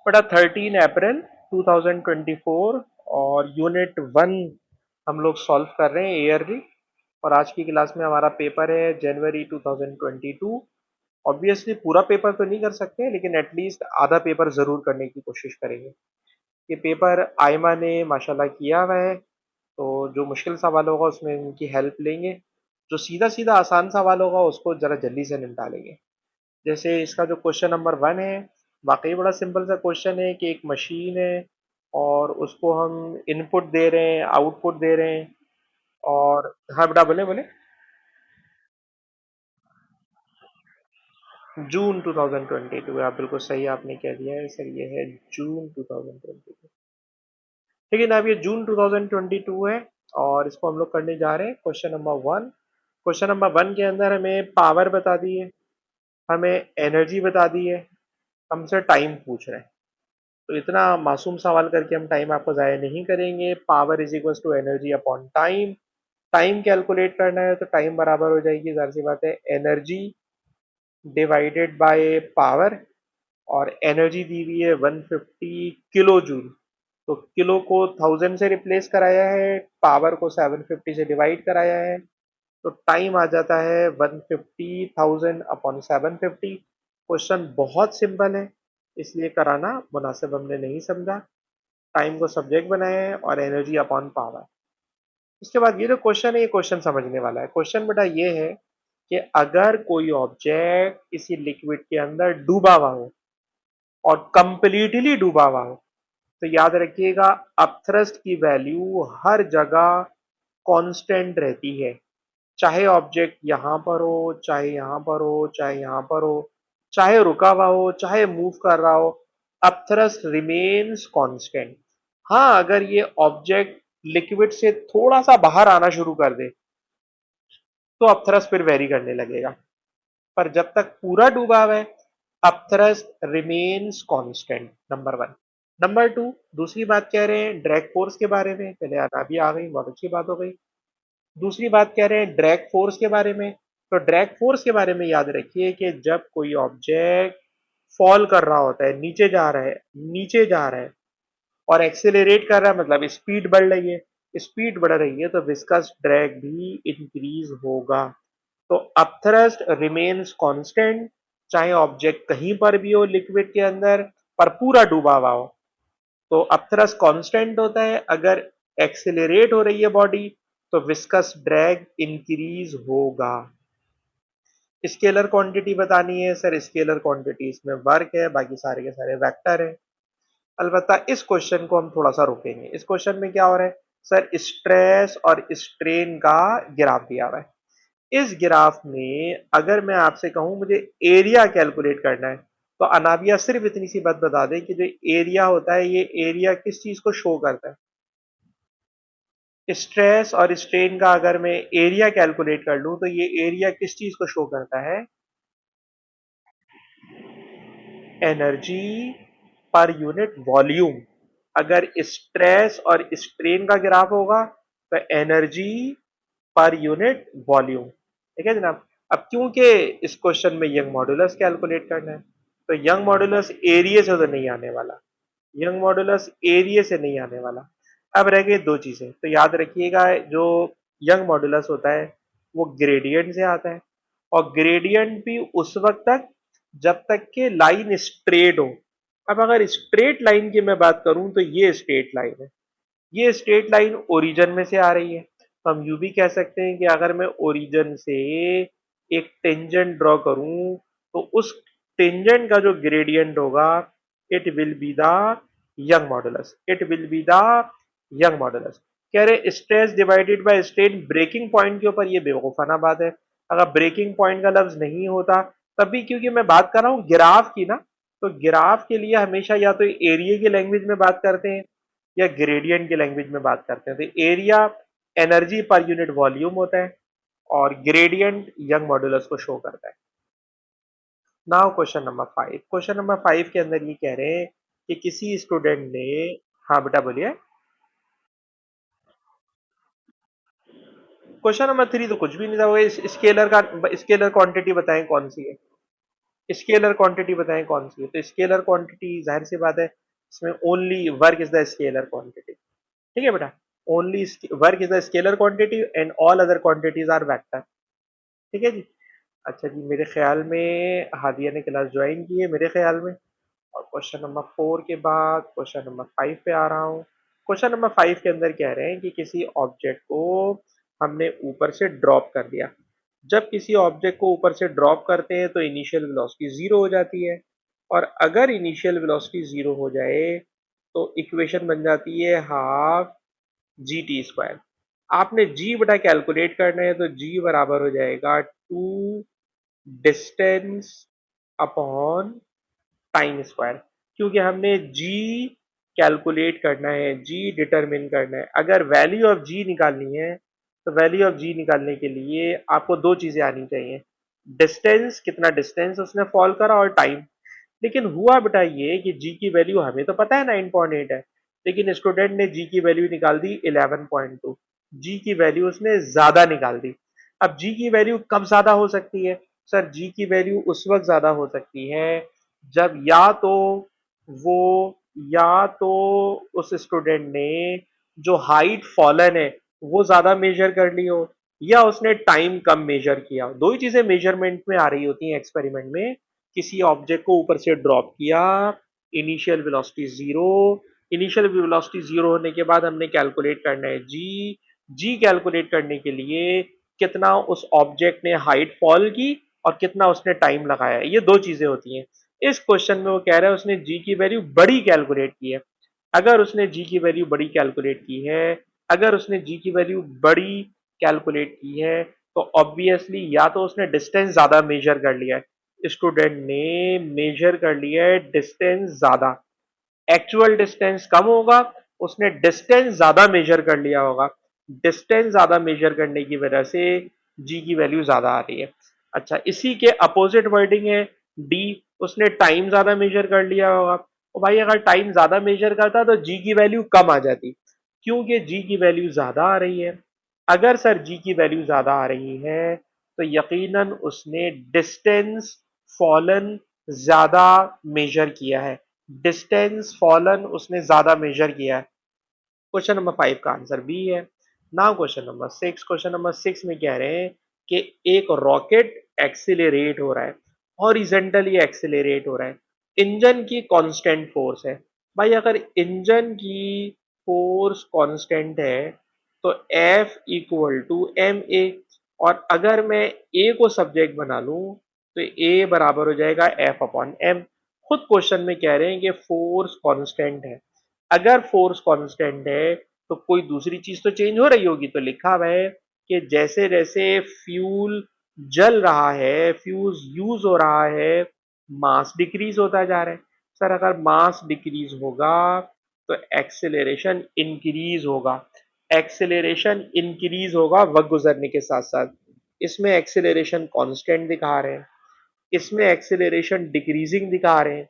बेटा 13 अप्रैल 2024 और यूनिट 1 हम लोग सॉल्व कर रहे हैं ईयरली। और आज की क्लास में हमारा पेपर है जनवरी 2022। ऑब्वियसली पूरा पेपर तो नहीं कर सकते लेकिन एटलीस्ट आधा पेपर ज़रूर करने की कोशिश करेंगे। ये पेपर आयमा ने माशाल्लाह किया हुआ है, तो जो मुश्किल सवाल होगा उसमें इनकी हेल्प लेंगे। जो सीधा सीधा आसान सवाल होगा उसको ज़रा जल्दी से निपटा लेंगे। जैसे इसका जो क्वेश्चन नंबर 1 है, वाकई बड़ा सिंपल सा क्वेश्चन है कि एक मशीन है और उसको हम इनपुट दे रहे हैं, आउटपुट दे रहे हैं। और हाँ बेटा, बोले बोले। जून 2022, आप बिल्कुल सही आपने कह दिया है सर, ये है जून 2022। ठीक है ना, अब ये जून 2022 है और इसको हम लोग करने जा रहे हैं क्वेश्चन नंबर 1। क्वेश्चन नंबर 1 के अंदर हमें पावर बता दी है, हमें एनर्जी बता दी है, हमसे टाइम पूछ रहे हैं। तो इतना मासूम सवाल करके हम टाइम आपको ज़ाया नहीं करेंगे। Power is equal to energy upon time. Time calculate करना है तो टाइम बराबर हो जाएगी, जाहिर सी बात है, एनर्जी डिवाइडेड बाय पावर। और एनर्जी दी हुई है 150 किलो जूल। तो किलो को 1000 से रिप्लेस कराया है, पावर को 750 से डिवाइड कराया है, तो टाइम आ जाता है 150,000 अपॉन 750। क्वेश्चन बहुत सिंपल है, इसलिए कराना मुनासिब हमने नहीं समझा। टाइम को सब्जेक्ट बनाया है और एनर्जी अपॉन पावर। उसके बाद ये जो क्वेश्चन है, ये क्वेश्चन समझने वाला है। क्वेश्चन बेटा ये है कि अगर कोई ऑब्जेक्ट किसी लिक्विड के अंदर डूबा हुआ हो और कंप्लीटली डूबा हुआ हो, तो याद रखिएगा अपथ्रस्ट की वैल्यू हर जगह कांस्टेंट रहती है। चाहे ऑब्जेक्ट यहां पर हो, चाहे यहां पर हो, चाहे यहां पर हो, चाहे रुका हुआ हो, चाहे मूव कर रहा हो, अपथ्रस्ट रिमेन्स कांस्टेंट। हाँ, अगर ये ऑब्जेक्ट लिक्विड से थोड़ा सा बाहर आना शुरू कर दे तो अपथ्रस्ट फिर वेरी करने लगेगा, पर जब तक पूरा डूबा हुआ है upthrust remains constant. Number 1। Number 2, दूसरी बात कह रहे हैं ड्रैग फोर्स के बारे में। पहले आना भी आ गई, बहुत अच्छी बात हो गई। दूसरी बात कह रहे हैं ड्रैग फोर्स के बारे में। तो ड्रैग फोर्स के बारे में याद रखिए कि जब कोई ऑब्जेक्ट फॉल कर रहा होता है, नीचे जा रहा है, नीचे जा रहा है और एक्सेलरेट कर रहा है, मतलब स्पीड बढ़ रही है, स्पीड बढ़ रही है, तो विस्कस ड्रैग भी इंक्रीज होगा। तो अपथ्रस्ट रिमेन्स कांस्टेंट, चाहे ऑब्जेक्ट कहीं पर भी हो लिक्विड के अंदर पर पूरा डूबा हुआ हो, तो अपथ्रस्ट कांस्टेंट होता है। अगर एक्सेलरेट हो रही है बॉडी तो विस्कस ड्रैग इंक्रीज होगा। स्केलर क्वांटिटी बतानी है सर, स्केलर क्वांटिटी इसमें वर्क है, बाकी सारे के सारे वेक्टर है। अलबत्ता इस क्वेश्चन को हम थोड़ा सा रोकेंगे। इस क्वेश्चन में क्या हो रहा है सर, स्ट्रेस और स्ट्रेन का ग्राफ दिया हुआ है। इस ग्राफ में अगर मैं आपसे कहूं मुझे एरिया कैलकुलेट करना है, तो अनाबिया सिर्फ इतनी सी बात बता दें कि जो एरिया होता है, ये एरिया किस चीज को शो करता है। स्ट्रेस और स्ट्रेन का अगर मैं एरिया कैलकुलेट कर लूं तो ये एरिया किस चीज को शो करता है, एनर्जी पर यूनिट वॉल्यूम। अगर स्ट्रेस और स्ट्रेन का ग्राफ होगा तो एनर्जी पर यूनिट वॉल्यूम। ठीक है जनाब। अब क्योंकि इस क्वेश्चन में यंग मॉडुलस कैलकुलेट करना है, तो यंग मॉडुलस एरिया से तो नहीं आने वाला, यंग मॉडुलस एरिया से नहीं आने वाला। अब रह गई दो चीजें, तो याद रखिएगा जो यंग मॉडुलस होता है वो ग्रेडियंट से आता है, और ग्रेडियंट भी उस वक्त तक जब तक के लाइन स्ट्रेट हो। अब अगर स्ट्रेट लाइन की मैं बात करूं तो ये स्ट्रेट लाइन है, ये स्ट्रेट लाइन ओरिजिन में से आ रही है, तो हम यूं भी कह सकते हैं कि अगर मैं ओरिजिन से एक टेंजेंट ड्रॉ करूं तो उस टेंजेंट का जो ग्रेडियंट होगा it will be the Young modulus, it will be the Young modulus. कह रहे stress divided by strain breaking point के ऊपर, ये बेवकूफाना बात है। अगर ब्रेकिंग पॉइंट का लफ्ज नहीं होता तब भी, क्योंकि मैं बात कर रहा हूं ग्राफ की ना, तो ग्राफ के लिए हमेशा या तो एरिया की लैंग्वेज में बात करते हैं या ग्रेडियंट की लैंग्वेज में बात करते हैं। तो area energy per unit volume होता है और ग्रेडियंट यंग मॉडुलस को शो करता है। Now question number 5। Question number 5 के अंदर ये कह रहे हैं कि किसी स्टूडेंट ने, हाँ बेटा बोलिए। क्वेश्चन नंबर 3 तो कुछ भी नहीं था, वो स्केलर का, स्केलर क्वांटिटी बताएं कौन सी है। स्केलर क्वांटिटी बताएं कौन सी है? तो स्केलर क्वांटिटी जाहिर सी बात है, इसमें only work is the scalar quantity. ठीक है बेटा, only work is the scalar quantity and all other quantities are vector. ठीक है जी। अच्छा जी, मेरे ख्याल में हादिया ने क्लास ज्वाइन की है मेरे ख्याल में। और क्वेश्चन नंबर 4 के बाद क्वेश्चन नंबर 5 पे आ रहा हूँ। क्वेश्चन नंबर 5 के अंदर कह रहे हैं कि किसी ऑब्जेक्ट को हमने ऊपर से ड्रॉप कर दिया। जब किसी ऑब्जेक्ट को ऊपर से ड्रॉप करते हैं तो इनिशियल वेलोसिटी जीरो हो जाती है। और अगर इनिशियल वेलोसिटी जीरो हो जाए तो इक्वेशन बन जाती है हाफ जी टी स्क्वायर। आपने जी बटा कैलकुलेट करना है तो जी बराबर हो जाएगा two distance upon time square. क्योंकि हमने जी कैलकुलेट करना है, जी डिटरमिन करना है। अगर वैल्यू ऑफ जी निकालनी है तो वैल्यू ऑफ जी निकालने के लिए आपको दो चीजें आनी चाहिए, डिस्टेंस, कितना डिस्टेंस उसने फॉल करा, और टाइम। लेकिन हुआ बेटा ये कि जी की वैल्यू हमें तो पता है 9.8 है, लेकिन स्टूडेंट ने जी की वैल्यू निकाल दी 11.2। जी की वैल्यू उसने ज्यादा निकाल दी। अब जी की वैल्यू कब ज्यादा हो सकती है? सर जी की वैल्यू उस वक्त ज्यादा हो सकती है जब वो या तो उस स्टूडेंट ने जो हाइट फॉलन है वो ज्यादा मेजर कर ली हो, या उसने टाइम कम मेजर किया हो। दो ही चीजें मेजरमेंट में आ रही होती हैं एक्सपेरिमेंट में। किसी ऑब्जेक्ट को ऊपर से ड्रॉप किया, initial velocity zero, initial velocity zero होने के बाद हमने कैलकुलेट करना है जी। जी कैलकुलेट करने के लिए कितना उस ऑब्जेक्ट ने हाइट फॉल की और कितना उसने टाइम लगाया, ये दो चीजें होती हैं। इस क्वेश्चन में वो कह रहा है उसने जी की वैल्यू बड़ी कैलकुलेट की है। अगर उसने जी की वैल्यू बड़ी कैलकुलेट की है, अगर उसने जी की वैल्यू बड़ी कैलकुलेट की है तो ऑब्वियसली या तो उसने डिस्टेंस ज्यादा मेजर कर लिया है। स्टूडेंट ने मेजर कर लिया है डिस्टेंस ज्यादा, एक्चुअल डिस्टेंस कम होगा, उसने डिस्टेंस ज्यादा मेजर कर लिया होगा। डिस्टेंस ज्यादा मेजर करने की वजह से जी की वैल्यू ज्यादा आ रही है। अच्छा, इसी के अपोजिट वर्डिंग है डी, उसने टाइम ज्यादा मेजर कर लिया होगा। तो भाई अगर टाइम ज्यादा मेजर करता तो जी की वैल्यू कम आ जाती, क्योंकि जी की वैल्यू ज्यादा आ रही है। अगर सर जी की वैल्यू ज्यादा आ रही है तो यकीनन उसने डिस्टेंस फॉलन ज्यादा मेजर किया है, डिस्टेंस फॉलन उसने ज्यादा मेजर किया है। क्वेश्चन नंबर 5 का आंसर बी है। नाउ क्वेश्चन नंबर 6 में कह रहे हैं कि एक रॉकेट एक्सीलरेट हो रहा है, हॉरिजेंटली एक्सीलरेट हो रहा है, इंजन की कांस्टेंट फोर्स है। भाई अगर इंजन की फोर्स कांस्टेंट है तो F equal to m a, और अगर मैं ए को सब्जेक्ट बना लूं तो ए बराबर हो जाएगा एफ अपॉन एम। खुद क्वेश्चन में कह रहे हैं कि फोर्स कांस्टेंट है। अगर फोर्स कांस्टेंट है तो कोई दूसरी चीज तो चेंज हो रही होगी। तो लिखा हुआ है कि जैसे जैसे फ्यूल जल रहा है, फ्यूज यूज हो रहा है, मास डिक्रीज होता जा रहा है। सर अगर मास डिक्रीज होगा तो एक्सेलरेशन इंक्रीज होगा। एक्सेलरेशन इंक्रीज होगा वक्त गुजरने के साथ साथ। इसमें एक्सेलरेशन कांस्टेंट दिखा रहे हैं, इसमें एक्सेलरेशन डिक्रीजिंग दिखा रहे हैं।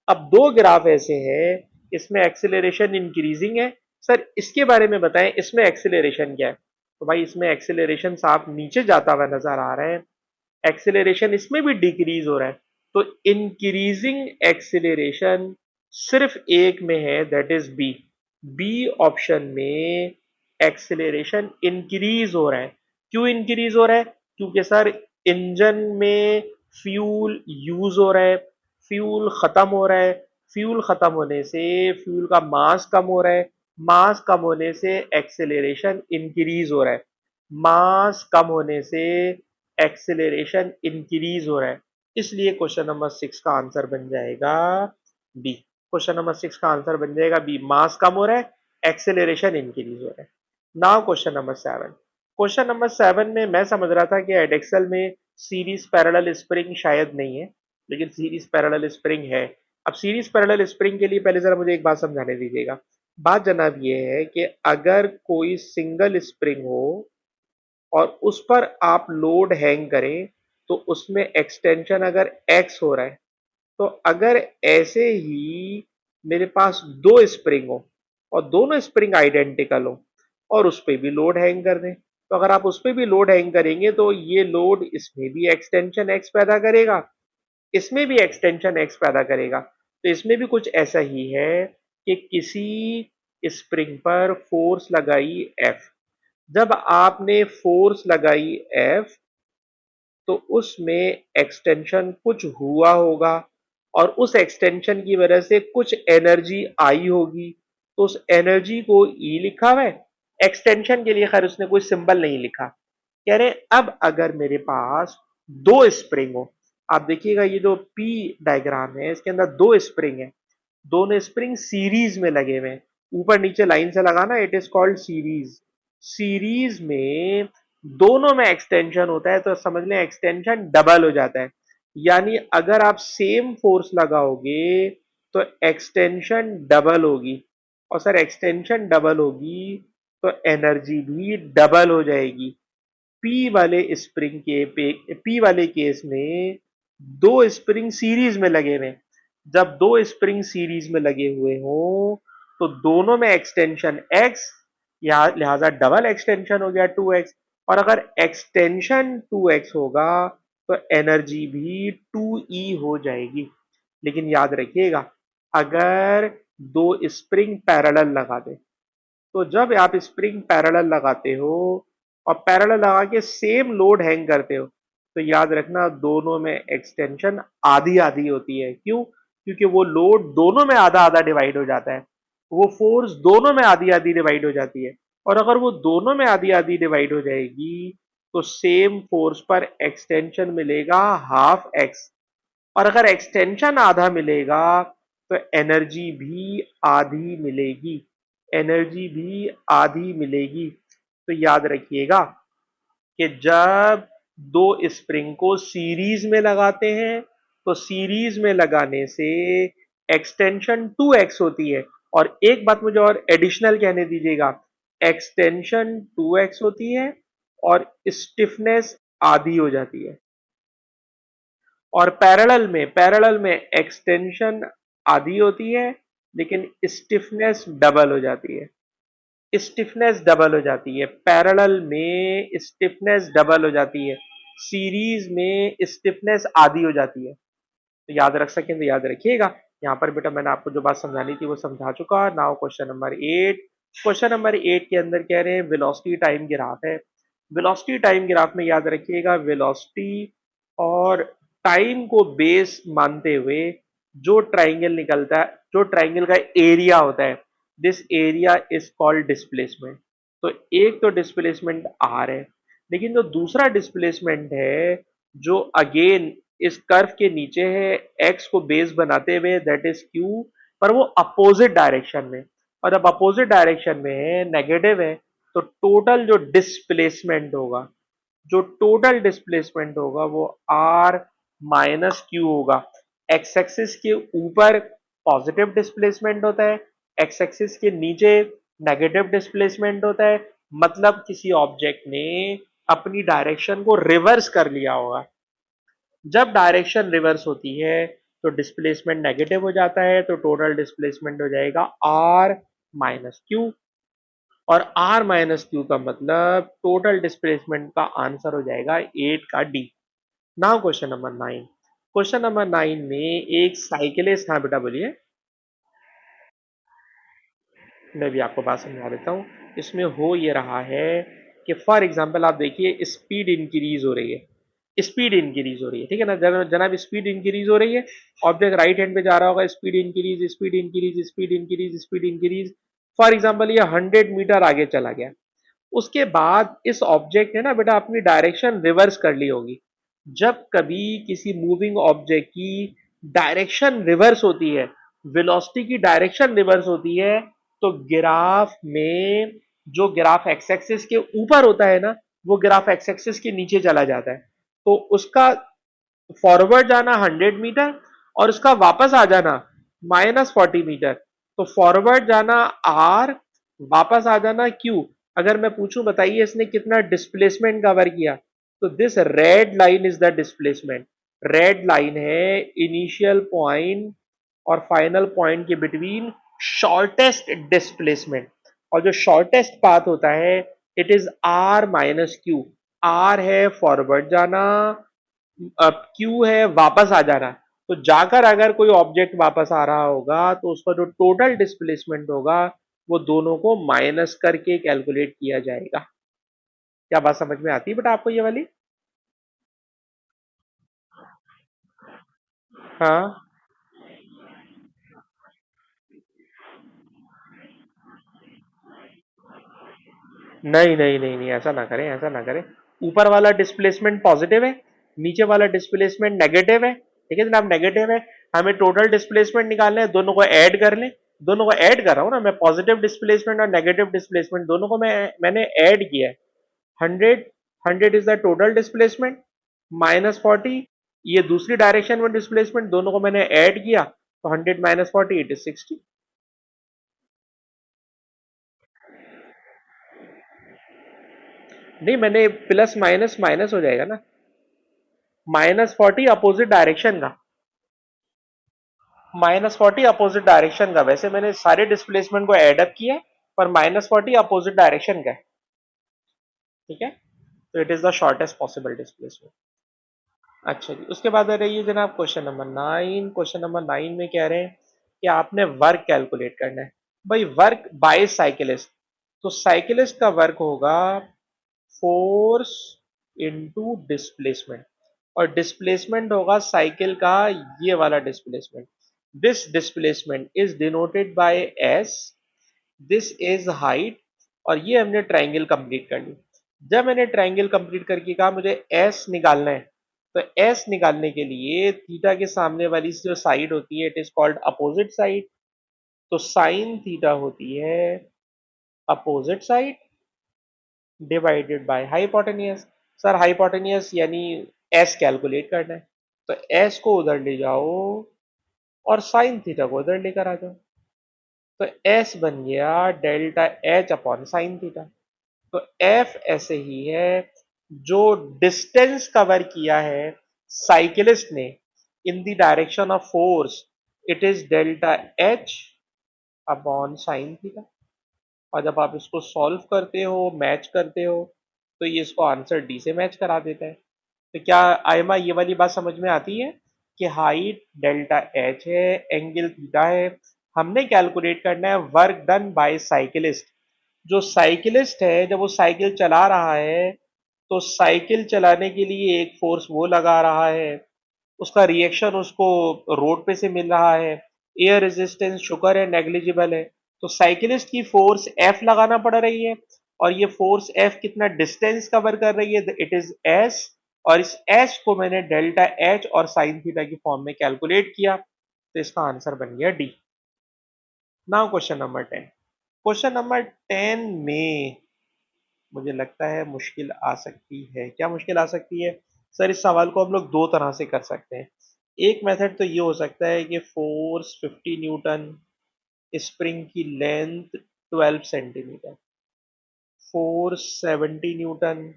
अब दो ग्राफ ऐसे हैं, इसमें एक्सेलरेशन इंक्रीजिंग है। सर इसके बारे में बताएं, इसमें एक्सेलरेशन क्या है? तो भाई इसमें एक्सेलरेशन साफ नीचे जाता हुआ नजर आ रहा है, एक्सेलरेशन इसमें भी डिक्रीज हो रहा है। तो इंक्रीजिंग एक्सेलरेशन सिर्फ एक में है, that is b. B option में एक्सेलरेशन इंक्रीज हो रहा है। क्यों इंक्रीज हो रहा है? क्योंकि सर इंजन में फ्यूल यूज हो रहा है, फ्यूल खत्म हो रहा है, फ्यूल खत्म होने से फ्यूल का मास कम हो रहा है, मास कम होने से एक्सेलरेशन इंक्रीज हो रहा है, मास कम होने से एक्सेलरेशन इंक्रीज हो रहा है। इसलिए क्वेश्चन नंबर 6 का आंसर बन जाएगा बी। क्वेश्चन नंबर 6 का आंसर बन जाएगा बी, मास कम हो रहा है, एक्सेलरेशन इंक्रीज हो रहा है। Now question number 7। Question number 7 में मैं समझ रहा था कि एडेक्सल में सीरीज पैरेलल स्प्रिंग शायद नहीं है, लेकिन सीरीज पैरेलल स्प्रिंग है। अब सीरीज पैरेलल स्प्रिंग के लिए पहले जरा मुझे एक बात समझाने दीजिएगा। बात जनाब ये है कि अगर कोई सिंगल स्प्रिंग हो और उस पर आप लोड हैंग करें तो उसमें एक्सटेंशन अगर एक्स हो रहा है, तो अगर ऐसे ही मेरे पास दो स्प्रिंग हो और दोनों स्प्रिंग आइडेंटिकल हो और उस पर भी लोड हैंग कर दें, तो अगर आप उस पर भी लोड हैंग करेंगे तो ये लोड इसमें भी एक्सटेंशन एक्स पैदा करेगा इसमें भी एक्सटेंशन x पैदा करेगा। तो इसमें भी कुछ ऐसा ही है कि किसी स्प्रिंग पर फोर्स लगाई F, जब आपने फोर्स लगाई F तो उसमें एक्सटेंशन कुछ हुआ होगा और उस एक्सटेंशन की वजह से कुछ एनर्जी आई होगी, तो उस एनर्जी को ई लिखा हुआ है। एक्सटेंशन के लिए खैर उसने कोई सिंबल नहीं लिखा। कह रहे अब अगर मेरे पास दो स्प्रिंग हो, आप देखिएगा ये जो पी डायग्राम है इसके अंदर दो स्प्रिंग है, दोनों स्प्रिंग सीरीज में लगे हुए हैं, ऊपर नीचे लाइन से लगाना, it is called series. Series में दोनों में एक्सटेंशन होता है तो समझ लें एक्सटेंशन डबल हो जाता है। यानी अगर आप सेम फोर्स लगाओगे तो एक्सटेंशन डबल होगी, और सर एक्सटेंशन डबल होगी तो एनर्जी भी डबल हो जाएगी। पी वाले केस में दो स्प्रिंग सीरीज में लगे हुए, जब दो स्प्रिंग सीरीज में लगे हुए हो तो दोनों में एक्सटेंशन x, या लिहाजा डबल एक्सटेंशन हो गया 2x, और अगर एक्सटेंशन 2x होगा तो एनर्जी भी 2e हो जाएगी। लेकिन याद रखिएगा अगर दो स्प्रिंग पैरेलल लगा दे, तो जब आप स्प्रिंग पैरेलल लगाते हो और पैरेलल लगा के सेम लोड हैंग करते हो तो याद रखना दोनों में एक्सटेंशन आधी आधी होती है। क्यों? क्योंकि वो लोड दोनों में आधा आधा डिवाइड हो जाता है, वो फोर्स दोनों में आधी आधी डिवाइड हो जाती है, और अगर वो दोनों में आधी आधी डिवाइड हो जाएगी तो सेम फोर्स पर एक्सटेंशन मिलेगा हाफ एक्स, और अगर एक्सटेंशन आधा मिलेगा तो एनर्जी भी आधी मिलेगी, एनर्जी भी आधी मिलेगी। तो याद रखिएगा कि जब दो स्प्रिंग को सीरीज में लगाते हैं तो सीरीज में लगाने से एक्सटेंशन 2x होती है, और एक बात मुझे और एडिशनल कहने दीजिएगा, एक्सटेंशन 2x होती है और स्टिफनेस आधी हो जाती है, और पैरेलल में एक्सटेंशन आधी होती है लेकिन स्टिफनेस डबल हो जाती है, स्टिफनेस डबल हो जाती है, पैरेलल में स्टिफनेस डबल हो जाती है, सीरीज में स्टिफनेस आधी हो जाती है। तो याद रख सकें तो याद रखिएगा। यहाँ पर बेटा मैंने आपको जो बात समझानी थी वो समझा चुका। Now question number 8। Question number 8 के अंदर कह रहे हैं वेलोसिटी टाइम ग्राफ है। वेलोसिटी टाइम ग्राफ में याद रखिएगा वेलोसिटी और टाइम को बेस मानते हुए जो ट्राइंगल निकलता है, जो ट्राइंगल का एरिया होता है, this area is called displacement. तो एक तो डिस्प्लेसमेंट आर है, लेकिन जो दूसरा डिस्प्लेसमेंट है जो अगेन इस कर्व के नीचे है एक्स को बेस बनाते हुए, दैट इज क्यू, पर वो अपोजिट डायरेक्शन में, और अब अपोजिट डायरेक्शन में है, नेगेटिव है, तो टोटल जो डिस्प्लेसमेंट होगा, जो टोटल डिस्प्लेसमेंट होगा वो आर माइनस क्यू होगा। एक्स एक्सिस के ऊपर पॉजिटिव डिस्प्लेसमेंट होता है, एक्स एक्सिस के नीचे नेगेटिव डिस्प्लेसमेंट होता है, मतलब किसी ऑब्जेक्ट ने अपनी डायरेक्शन को रिवर्स कर लिया होगा। जब डायरेक्शन रिवर्स होती है तो डिस्प्लेसमेंट नेगेटिव हो जाता है, तो टोटल डिस्प्लेसमेंट हो जाएगा आर माइनस क्यू, और आर माइनस क्यू का मतलब टोटल डिस्प्लेसमेंट का आंसर हो जाएगा 8 का D. Now question number 9। Question number 9 में एक साइकिलिस्ट, हाँ बेटा बोलिए। मैं भी आपको बात समझा देता हूँ। इसमें हो ये रहा है कि फॉर एग्जाम्पल आप देखिए स्पीड इंक्रीज हो रही है, स्पीड इंक्रीज हो रही है, ठीक है ना जनाब, स्पीड इंक्रीज हो रही है, ऑब्जेक्ट राइट हैंड पे जा रहा होगा, speed increase speed increase speed increase speed increase. For example ये 100 मीटर आगे चला गया, उसके बाद इस ऑब्जेक्ट ने ना बेटा अपनी डायरेक्शन रिवर्स कर ली होगी। जब कभी किसी मूविंग ऑब्जेक्ट की डायरेक्शन रिवर्स होती है, वेलोसिटी की डायरेक्शन रिवर्स होती है, तो ग्राफ में जो ग्राफ एक्स एक्सिस के ऊपर होता है ना, वो ग्राफ एक्स एक्सिस के नीचे चला जाता है। तो उसका फॉरवर्ड जाना 100 मीटर और उसका वापस आ जाना -40 मीटर। तो फॉरवर्ड जाना आर, वापस आ जाना क्यू। अगर मैं पूछूं बताइए इसने कितना डिस्प्लेसमेंट कवर किया, तो this red line is the displacement. Red line है इनिशियल पॉइंट और फाइनल पॉइंट के बिटवीन शॉर्टेस्ट डिस्प्लेसमेंट, और जो शॉर्टेस्ट पाथ होता है it is r minus q. R है फॉरवर्ड जाना, अब क्यू है वापस आ जाना, तो जाकर अगर कोई ऑब्जेक्ट वापस आ रहा होगा तो उसका जो टोटल डिस्प्लेसमेंट होगा वो दोनों को माइनस करके कैलकुलेट किया जाएगा। क्या बात समझ में आती है बेटा आपको ये वाली? हाँ, नहीं नहीं नहीं नहीं, ऐसा ना करें, ऐसा ना करें। ऊपर वाला डिस्प्लेसमेंट पॉजिटिव है, नीचे वाला डिस्प्लेसमेंट नेगेटिव है। ठीक है जनाब, नेगेटिव है। हमें टोटल डिस्प्लेसमेंट निकालना है, दोनों को ऐड कर लें। दोनों को ऐड कर रहा हूं ना मैं, पॉजिटिव डिस्प्लेसमेंट और नेगेटिव डिस्प्लेसमेंट दोनों को मैंने ऐड किया है। 100, 100 is the total displacement, minus 40 ये दूसरी डायरेक्शन में डिस्प्लेसमेंट, दोनों को मैंने ऐड किया तो 100 माइनस 40 इट इज 60। नहीं, मैंने प्लस माइनस माइनस हो जाएगा ना, -40 अपोजिट डायरेक्शन का, -40 अपोजिट डायरेक्शन का। वैसे मैंने सारे डिस्प्लेसमेंट को एडअप किया है, पर -40 अपोजिट डायरेक्शन का है। ठीक है, तो it is the shortest possible displacement. अच्छा जी, उसके बाद आ रही है जनाब क्वेश्चन नंबर 9। क्वेश्चन नंबर 9 में कह रहे हैं कि आपने वर्क कैलकुलेट करना है। भाई वर्क बाय साइकिलिस्ट, तो साइकिलिस्ट का वर्क होगा फोर्स इनटू डिस्प्लेसमेंट, और डिस्प्लेसमेंट होगा साइकिल का ये वाला displacement. This displacement is denoted by S, this is height, और ये हमने ट्राइंगल कंप्लीट कर ली। जब मैंने ट्राइंगल कंप्लीट करके कहा मुझे एस निकालना है, तो एस निकालने के लिए थीटा के सामने वाली जो साइड होती है it is called opposite side. तो साइन थीटा होती है opposite side divided by hypotenuse. Sir hypotenuse यानी एस कैलकुलेट करना है, तो एस को उधर ले जाओ और साइन थीटा को उधर लेकर आ जाओ, तो एस बन गया delta H upon sine theta. तो एफ ऐसे ही है, जो डिस्टेंस कवर किया है साइकिलिस्ट ने in the direction of force, it is delta H upon sine theta. और जब आप इसको सॉल्व करते हो, मैच करते हो, तो ये इसको आंसर डी से मैच करा देता है। तो क्या आयमा ये वाली बात समझ में आती है कि हाइट डेल्टा एच है, एंगल थीटा है, हमने कैलकुलेट करना है वर्क डन बाय साइकिलिस्ट। जो साइकिलिस्ट है जब वो साइकिल चला रहा है, तो साइकिल चलाने के लिए एक फोर्स वो लगा रहा है, उसका रिएक्शन उसको रोड पे से मिल रहा है, एयर रेजिस्टेंस शुक्र है नेग्लिजिबल है, तो साइकिलिस्ट की फोर्स एफ लगाना पड़ रही है, और ये फोर्स एफ कितना डिस्टेंस कवर कर रही है, इट इज एस, और इस एस को मैंने डेल्टा एच और साइन थीटा की फॉर्म में कैलकुलेट किया, तो इसका आंसर बन गया D. Now question number 10। Question number 10 में मुझे लगता है मुश्किल आ सकती है। क्या मुश्किल आ सकती है? सर इस सवाल को हम लोग दो तरह से कर सकते हैं। एक मेथड तो ये हो सकता है कि फोर्स 50 न्यूटन, स्प्रिंग की length 12 centimetre, force 70 Newton,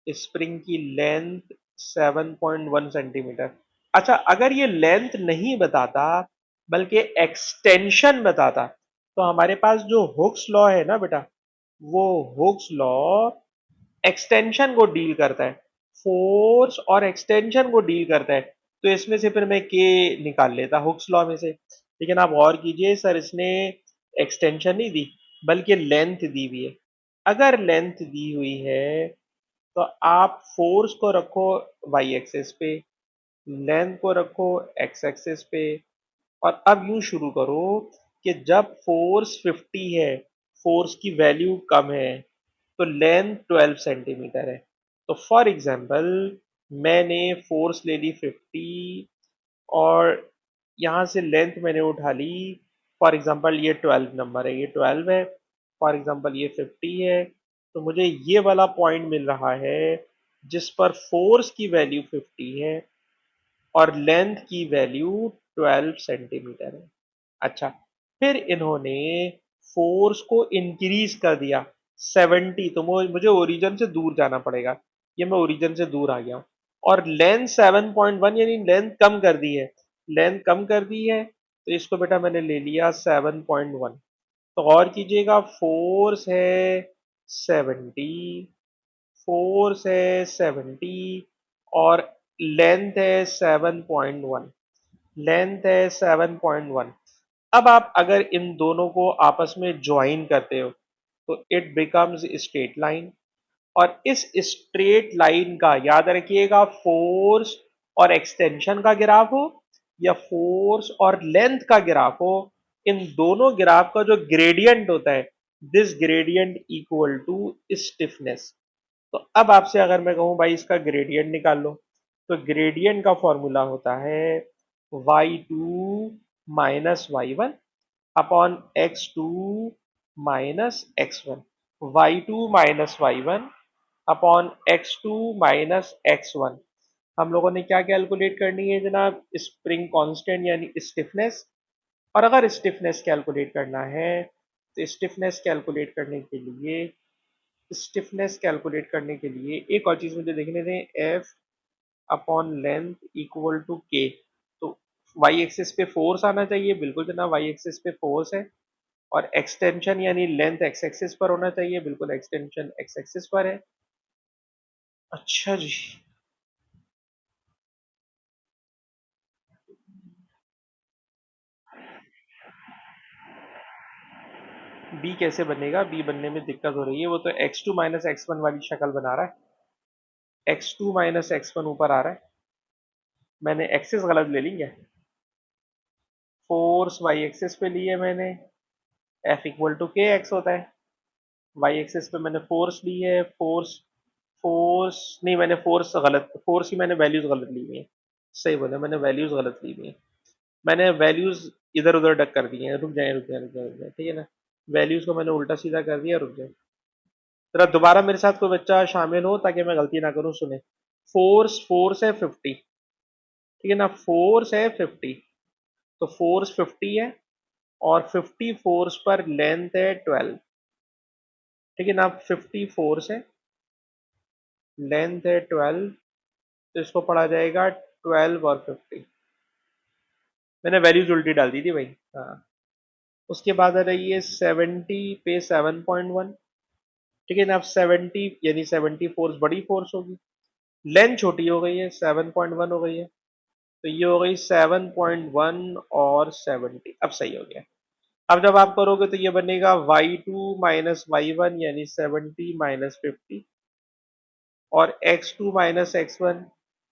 spring की लेंथ 7.1 सेंटीमीटर। अच्छा, अगर ये लेंथ नहीं बताता बल्कि एक्सटेंशन बताता, तो हमारे पास जो हुक्स लॉ है ना बेटा, वो हुक्स लॉ एक्सटेंशन को डील करता है, फोर्स और एक्सटेंशन को डील करता है। तो इसमें से फिर मैं के निकाल लेता हुक्स लॉ में से। लेकिन आप और कीजिए, सर इसने एक्सटेंशन नहीं दी बल्कि लेंथ दी हुई है। अगर लेंथ दी हुई है तो आप फोर्स को रखो वाई एक्सेस पे, लेंथ को रखो एक्स एक्सेस पे, और अब यूं शुरू करो कि जब फोर्स 50 है, फोर्स की वैल्यू कम है, तो लेंथ 12 सेंटीमीटर है। तो फॉर एग्जांपल मैंने फोर्स ले ली 50, और यहाँ से लेंथ मैंने उठा ली, फॉर एग्जांपल ये 12 नंबर है, ये 12 है, फॉर एग्जांपल ये 50 है, तो मुझे ये वाला पॉइंट मिल रहा है जिस पर फोर्स की वैल्यू 50 है और लेंथ की वैल्यू 12 सेंटीमीटर है। अच्छा, फिर इन्होंने फोर्स को इंक्रीज कर दिया 70, तो मुझे ओरिजिन से दूर जाना पड़ेगा, ये मैं ओरिजिन से दूर आ गया हूं, और लेंथ 7.1 यानी लेंथ कम कर दी है, लेंथ कम कर दी है, तो इसको बेटा मैंने ले लिया 7.1। तो गौर कीजिएगा, फोर्स है 70, फोर्स है 70, और लेंथ है 7.1। लेंथ है 7.1। अब आप अगर इन दोनों को आपस में ज्वाइन करते हो तो इट बिकम्स स्ट्रेट लाइन, और इस स्ट्रेट लाइन का याद रखिएगा फोर्स और एक्सटेंशन का ग्राफ हो या फोर्स और लेंथ का ग्राफ हो, इन दोनों ग्राफ का जो ग्रेडियंट होता है, this gradient equal to stiffness. तो अब आपसे अगर मैं कहूं भाई इसका ग्रेडियंट निकाल लो, तो ग्रेडियंट का फॉर्मूला होता है y2 minus y1 upon x2 minus x1। y2 minus y1 upon x2 minus x1। हम लोगों ने क्या कैलकुलेट करनी है जनाब? स्प्रिंग कांस्टेंट यानी स्टिफनेस। और अगर स्टिफनेस कैलकुलेट करना है तो स्टिफनेस कैलकुलेट करने के लिए एक और चीज मुझे देखने दें, f upon length equal to k. तो वाई एक्सिस पे फोर्स आना चाहिए, बिल्कुल जनाब वाई एक्सिस पे फोर्स है। और एक्सटेंशन यानी लेंथ एक्स एक्सिस पर होना चाहिए, बिल्कुल एक्सटेंशन एक्स एक्सिस पर है। अच्छा जी, बी कैसे बनेगा? बी बनने में दिक्कत हो रही है, वो तो x two minus x one वाली शक्ल बना रहा है। X two minus x one ऊपर आ रहा है, मैंने एक्सिस गलत ले ली है। फोर्स वाई एक्सिस पे ली है मैंने, एफ इक्वल टू के एक्स होता है। वाई एक्सिस पे मैंने फोर्स ली है, फोर्स फोर्स नहीं, मैंने फोर्स गलत, फोर्स की मैंने वैल्यूज गलत ली हुई है। सही बोला, मैंने वैल्यूज गलत ली हुई है। मैंने वैल्यूज इधर उधर डक कर दी हैं। रुक जाए रुक जाए रुक जाए रुक जाए, ठीक है ना? वैल्यूज को मैंने उल्टा सीधा कर दिया, रुक जाए। जरा दोबारा मेरे साथ कोई बच्चा शामिल हो ताकि मैं गलती ना करूं, सुने। फोर्स फोर्स है 50, ठीक है ना? फोर्स है 50, तो फोर्स 50 है, और 50 फोर्स पर लेंथ है 12, ठीक है ना? 50 फोर्स है, लेंथ है 12, तो इसको पढ़ा जाएगा 12 और 50। मैंने वैल्यूज उल्टी डाल दी थी भाई, हाँ। उसके बाद आ रही है 70 पे 7.1, ठीक है ना? अब 70 यानी 70 फोर्स बड़ी फोर्स होगी, लेंथ छोटी हो गई है 7.1 हो गई है, तो ये हो गई 7.1 और 70। अब सही हो गया। अब जब आप करोगे तो ये बनेगा y2 माइनस y1 यानी 70 माइनस 50, और x2 माइनस x1,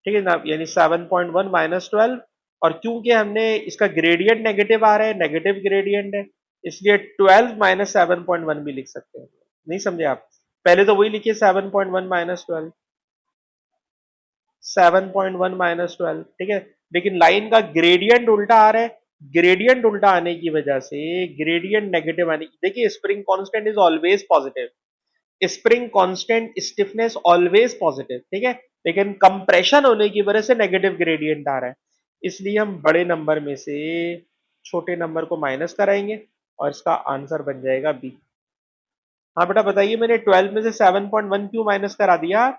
ठीक है ना? यानी 7.1 माइनस 12। और क्योंकि हमने इसका ग्रेडियंट नेगेटिव आ रहा है, नेगेटिव ग्रेडियंट है, इसलिए 12 माइनस 7.1 भी लिख सकते हैं। नहीं समझे आप? पहले तो वही लिखिए 7.1 माइनस 12, 7.1 माइनस 12, ठीक है। लेकिन लाइन का ग्रेडियंट उल्टा आ रहा है, ग्रेडियंट उल्टा आने की वजह से ग्रेडियंट नेगेटिव आने की, देखिए spring constant is always positive, spring constant stiffness always positive, ठीक है। लेकिन कंप्रेशन होने की वजह से नेगेटिव ग्रेडियंट आ रहा है, इसलिए हम बड़े नंबर में से छोटे नंबर को माइनस कराएंगे, और इसका आंसर बन जाएगा बी। हाँ बेटा बताइए, मैंने 12 में से 7.1 क्यों माइनस करा दिया?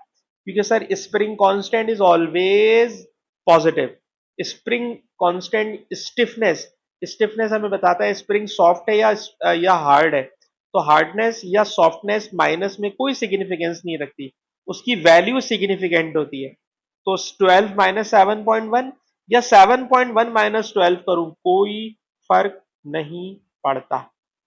क्योंकि sir spring constant is always positive. Spring constant stiffness, stiffness हमें बताता है स्प्रिंग सॉफ्ट है या हार्ड है। तो हार्डनेस या सॉफ्टनेस माइनस में कोई सिग्निफिकेंस नहीं रखती, उसकी वैल्यू सिग्निफिकेंट होती है। तो 12 माइनस 7.1 या 7.1 माइनस 12 करूं, कोई फर्क नहीं पड़ता,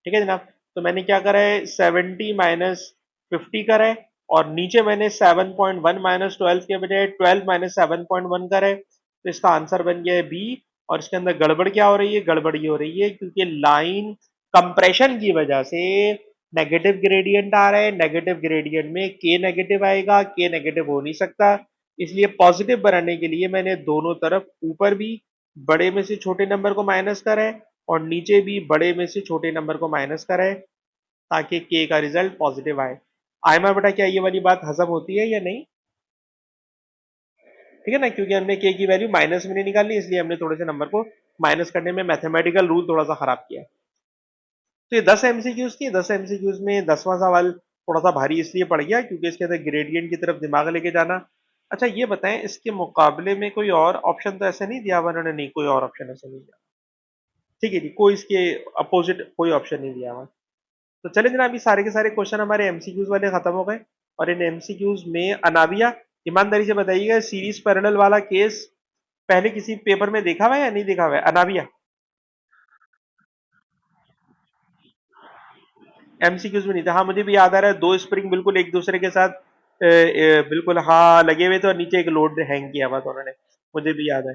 ठीक है जनाब। तो मैंने क्या करा है, 70 माइनस 50 करा है, और नीचे मैंने 7.1 माइनस 12 के बजाय 12 माइनस 7.1 करा है, तो इसका आंसर बन गया है बी। और इसके अंदर गड़बड़ क्या हो रही है? गड़बड़ ये हो रही है क्योंकि लाइन कंप्रेशन की वजह से नेगेटिव ग्रेडियंट आ रहा है, नेगेटिव ग्रेडियंट में के नेगेटिव आएगा, के नेगेटिव हो नहीं सकता। इसलिए पॉजिटिव बनाने के लिए मैंने दोनों तरफ ऊपर भी बड़े में से छोटे नंबर को माइनस करा है, और नीचे भी बड़े में से छोटे नंबर को माइनस करा है, ताकि के का रिजल्ट पॉजिटिव आए। आयमा बेटा क्या ये वाली बात हजम होती है या नहीं? ठीक है ना, क्योंकि हमने के की वैल्यू माइनस में नहीं निकाली, इसलिए हमने थोड़े से नंबर को माइनस करने में मैथमेटिकल रूल थोड़ा सा खराब किया है। तो ये 10 एमसीक्यूज थी। 10 एमसीक्यूज में 10वां सवाल थोड़ा सा भारी इसलिए पड़ गया क्योंकि इसके अंदर ग्रेडियंट की तरफ दिमाग लेके जाना। अच्छा ये बताएं, इसके मुकाबले में कोई और ऑप्शन तो ऐसे नहीं दिया हुआ उन्होंने? नहीं, कोई और ऑप्शन ऐसे नहीं दिया, ठीक है जी, कोई इसके अपोजिट कोई ऑप्शन नहीं दिया हुआ। तो चले जनाब, ये सारे के सारे क्वेश्चन हमारे एमसीक्यूज वाले खत्म हो गए। और इन एमसीक्यूज में अनाबिया ईमानदारी से बताइएगा, सीरीज पैरेलल वाला केस पहले किसी पेपर में देखा हुआ है या नहीं देखा हुआ है? अनाबिया, एमसीक्यूज में नहीं था। हाँ मुझे भी याद आ रहा है, दो स्प्रिंग बिल्कुल एक दूसरे के साथ बिल्कुल हाँ लगे हुए थे और नीचे एक लोड हैंग किया हुआ था उन्होंने, मुझे भी याद है।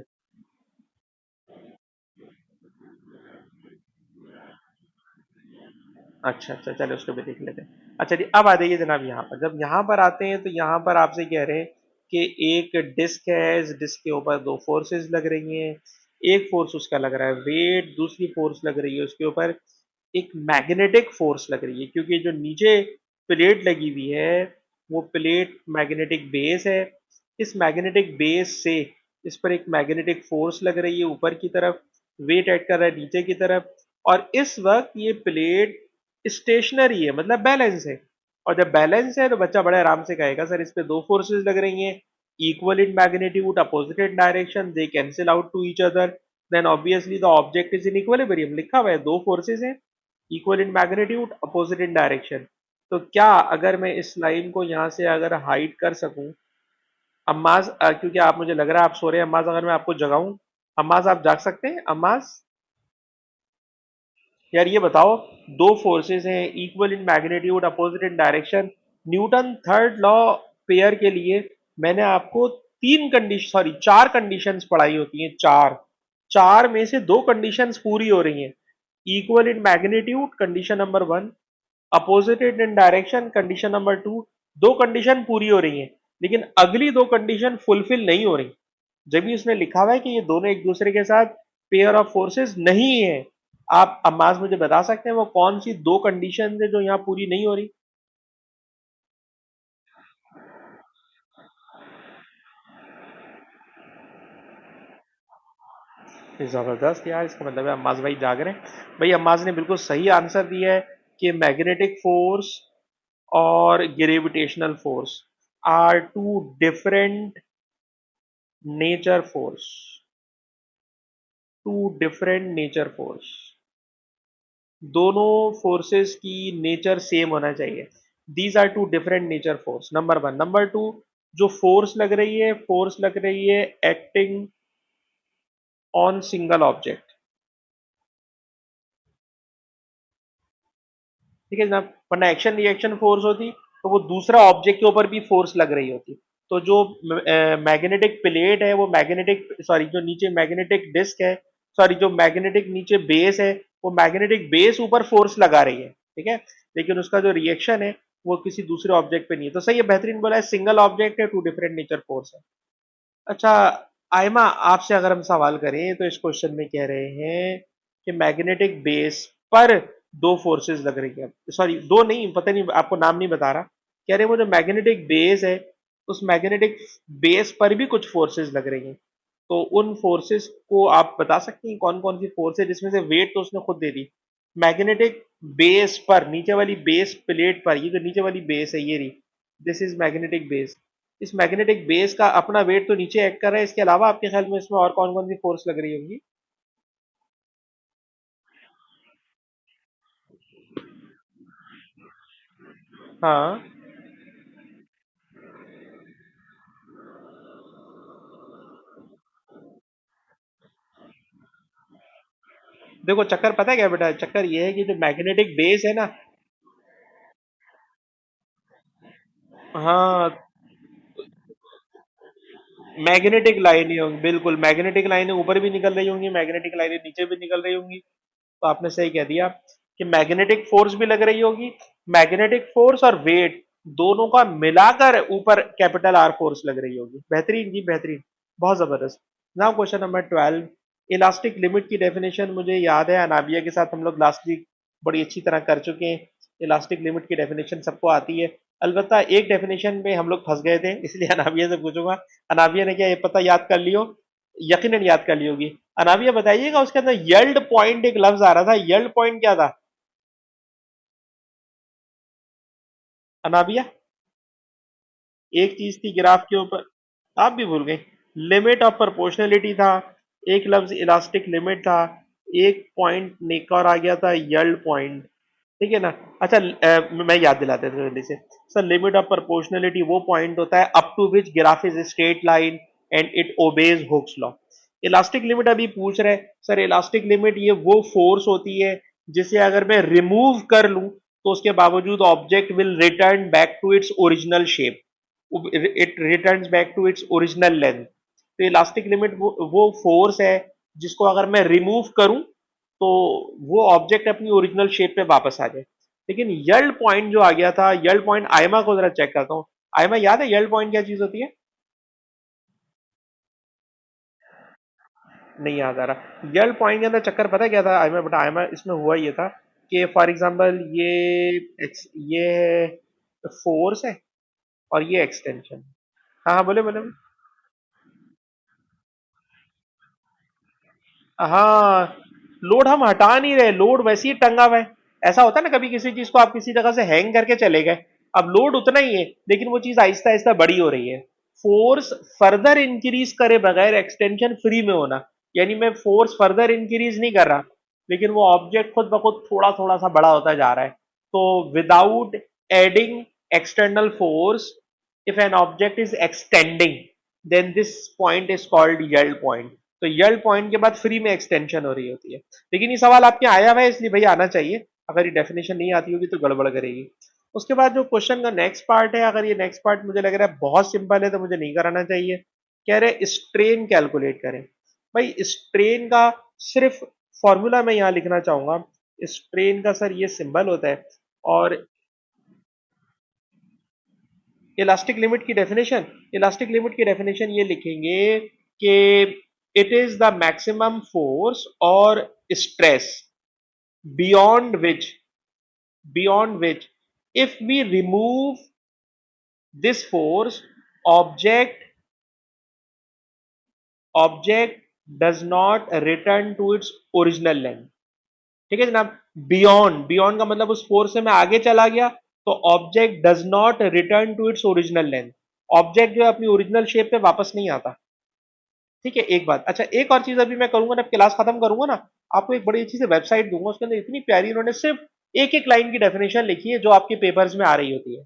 अच्छा अच्छा, चलो उसको भी देख लेते हैं। अच्छा जी, अब आ जाइए जनाब यहाँ पर। जब यहाँ पर आते हैं तो यहाँ पर आपसे कह रहे हैं कि एक डिस्क है, इस डिस्क के ऊपर दो फोर्सेस लग रही हैं। एक फोर्स उसका लग रहा है वेट, दूसरी फोर्स लग रही है उसके ऊपर एक मैग्नेटिक फोर्स लग रही है, क्योंकि जो नीचे प्लेट लगी हुई है वो प्लेट मैग्नेटिक बेस है। इस मैग्नेटिक बेस से इस पर एक मैग्नेटिक फोर्स लग रही है ऊपर की तरफ, वेट ऐड कर रहा है नीचे की तरफ। और इस वक्त ये प्लेट स्टेशनरी है, मतलब बैलेंस है। और जब बैलेंस है तो बच्चा बड़े आराम से कहेगा सर इस पे दो फोर्सेस लग रही हैं, equal in magnitude, opposite in direction, they cancel out to each other, then obviously the object is in equilibrium. लिखा हुआ है दो फोर्सेस हैं, equal in magnitude, opposite in direction. तो क्या अगर मैं इस लाइन को यहाँ से अगर हाइड कर सकूं, अम्माज क्योंकि आप मुझे लग रहा है आप सो रहे हैं, अम्माज अगर मैं आपको जगाऊं, अम्माज आप जाग सकते हैं अम्माज? यार ये बताओ, दो फोर्सेस हैं equal in magnitude opposite in direction, Newton third law pair के लिए मैंने आपको तीन कंडीशन सॉरी चार कंडीशंस पढ़ाई होती हैं, चार, चार में से दो कंडीशंस पूरी हो रही हैं। Equal in magnitude condition number one, opposite in direction condition number two, दो कंडीशन पूरी हो रही हैं, लेकिन अगली दो कंडीशन फुलफिल नहीं हो रही। जब भी उसने लिखा हुआ है कि ये दोनों एक दूसरे के साथ पेयर ऑफ फोर्सेस नहीं है। आप अम्माज मुझे बता सकते हैं वो कौन सी दो कंडीशन है जो यहाँ पूरी नहीं हो रही? जबरदस्त यार, इसका मतलब है अम्माज भाई जाग रहे हैं। भाई अम्माज ने बिल्कुल सही आंसर दिया है कि मैग्नेटिक फोर्स और gravitational force are two different nature force, two different nature force. दोनों फोर्सेस की नेचर सेम होना चाहिए। These are two different nature force, number one. Number two, जो फोर्स लग रही है, फोर्स लग रही है एक्टिंग ऑन सिंगल ऑब्जेक्ट। ठीक है जनाब, वरना एक्शन रिएक्शन फोर्स होती तो वो दूसरा ऑब्जेक्ट के ऊपर भी फोर्स लग रही होती। तो जो मैग्नेटिक प्लेट है वो मैग्नेटिक सॉरी जो नीचे मैग्नेटिक डिस्क है, सॉरी जो मैग्नेटिक नीचे बेस है, वो मैग्नेटिक बेस ऊपर फोर्स लगा रही है, ठीक है। लेकिन उसका जो रिएक्शन है वो किसी दूसरे ऑब्जेक्ट पे नहीं है। तो सही है, बेहतरीन बोला है, सिंगल ऑब्जेक्ट है, टू डिफरेंट नेचर फोर्स है। अच्छा आयमा, आपसे अगर हम सवाल करें तो इस क्वेश्चन में कह रहे हैं कि मैग्नेटिक बेस पर दो फोर्सेस लग रही है, सॉरी दो नहीं, पता नहीं आपको नाम नहीं बता रहा, कह रहे हैं वो जो मैग्नेटिक बेस है उस मैग्नेटिक बेस पर भी कुछ फोर्सेस लग रही हैं। तो उन फोर्सेस को आप बता सकते हैं कौन कौन सी फोर्स है, जिसमें से वेट तो उसने खुद दे दी। मैग्नेटिक बेस पर, नीचे वाली बेस प्लेट पर, ये जो नीचे वाली बेस है ये रही, दिस इज मैग्नेटिक बेस। इस मैग्नेटिक बेस का अपना वेट तो नीचे एक्ट कर रहा है, इसके अलावा आपके ख्याल में इसमें और कौन कौन सी फोर्स लग रही होंगी? हाँ देखो चक्कर पता है क्या बेटा, चक्कर ये है कि जो मैग्नेटिक बेस है ना, हाँ मैग्नेटिक लाइनें होंगी, बिल्कुल मैग्नेटिक लाइनें ऊपर भी निकल रही होंगी, मैग्नेटिक लाइनें नीचे भी निकल रही होंगी। तो आपने सही कह दिया कि मैग्नेटिक फोर्स भी लग रही होगी। मैग्नेटिक फोर्स और वेट दोनों का मिलाकर ऊपर कैपिटल आर फोर्स लग रही होगी। बेहतरीन जी बेहतरीन, बहुत जबरदस्त। Now question number 12, elastic limit की डेफिनेशन मुझे याद है अनाबिया के साथ हम लोग लास्ट वीक बड़ी अच्छी तरह कर चुके हैं। इलास्टिक लिमिट की डेफिनेशन सबको आती है, अलबत्ता एक डेफिनेशन में हम लोग फंस गए थे, इसलिए अनाबिया से पूछूंगा। अनाबिया ने क्या ये पता याद कर लियो? यकीनन याद कर ली होगी। अनाबिया बताइएगा, उसके अंदर यल्ड पॉइंट एक लफ्ज आ रहा था, यल्ड पॉइंट क्या था अनाबिया? एक चीज थी ग्राफ के ऊपर, आप भी भूल गए। लिमिट ऑफ प्रोपोर्शनलिटी था, एक लफ्ज इलास्टिक लिमिट था, एक पॉइंट एक और आ गया था यल्ड पॉइंट, ठीक है ना। अच्छा मैं याद दिला देता हूं जल्दी से। सर लिमिट ऑफ प्रोपोर्शनलिटी वो पॉइंट होता है up to which graph is straight line and it obeys Hooke's law. Elastic limit अभी पूछ रहे हैं सर, इलास्टिक लिमिट ये वो फोर्स होती है जिसे अगर मैं रिमूव कर लूं तो उसके बावजूद object will return back to its original shape, it returns back to its original length. तो इलास्टिक लिमिट वो फोर्स है जिसको अगर मैं रिमूव करूं तो वो ऑब्जेक्ट अपनी ओरिजिनल शेप पे वापस आ जाए। लेकिन यल्ड पॉइंट जो आ गया था, यल्ड पॉइंट आयमा को जरा चेक करता हूँ। आयमा याद है यल्ड पॉइंट क्या चीज होती है? नहीं याद आ रहा। यल्ड पॉइंट के अंदर चक्कर पता है क्या था आयमा बेटा? आयमा इसमें हुआ ये था कि फॉर एग्जांपल ये फोर्स है और ये एक्सटेंशन। हाँ हाँ, बोले बोले बोले। हाँ, लोड हम हटा नहीं रहे, लोड वैसे ही टंगा हुआ है। ऐसा होता है ना कभी किसी चीज को आप किसी जगह से हैंग करके चले गए, अब लोड उतना ही है लेकिन वो चीज आहिस्ता आहिस्ता बड़ी हो रही है। फोर्स फर्दर इंक्रीज करे बगैर एक्सटेंशन फ्री में होना, यानी मैं फोर्स फर्दर इंक्रीज नहीं कर रहा लेकिन वो ऑब्जेक्ट खुद ब खुद थोड़ा थोड़ा सा बड़ा होता जा रहा है। तो without adding external force, if an object is extending, then this point is called yield point। तो yield point के बाद फ्री में एक्सटेंशन हो रही होती है। लेकिन ये सवाल आपके आया हुआ है इसलिए भैया आना चाहिए, अगर ये डेफिनेशन नहीं आती होगी तो गड़बड़ करेगी। उसके बाद जो क्वेश्चन का नेक्स्ट पार्ट है, अगर ये नेक्स्ट पार्ट मुझे लग रहा है बहुत सिंपल है तो मुझे नहीं कराना चाहिए। कह रहे स्ट्रेन कैलकुलेट करें। भाई स्ट्रेन का सिर्फ फॉर्मूला मैं यहाँ लिखना चाहूंगा। स्ट्रेन का सर ये सिंबल होता है, और इलास्टिक लिमिट की डेफिनेशन ये लिखेंगे कि it is the maximum force और stress beyond which beyond which if we remove this force, object object does not return to its original length. ठीक है जनाब। बियॉन्ड बियॉन्ड का मतलब उस फोर्स से मैं आगे चला गया तो object does not return to its original length, object जो है अपनी ओरिजिनल शेप पे वापस नहीं आता। ठीक है, एक बात। अच्छा, एक और चीज अभी मैं करूंगा ना, क्लास खत्म करूंगा ना, आपको एक बड़ी अच्छी सी वेबसाइट दूंगा, उसके अंदर इतनी प्यारी उन्होंने सिर्फ एक एक लाइन की डेफिनेशन लिखी है जो आपके पेपर्स में आ रही होती है,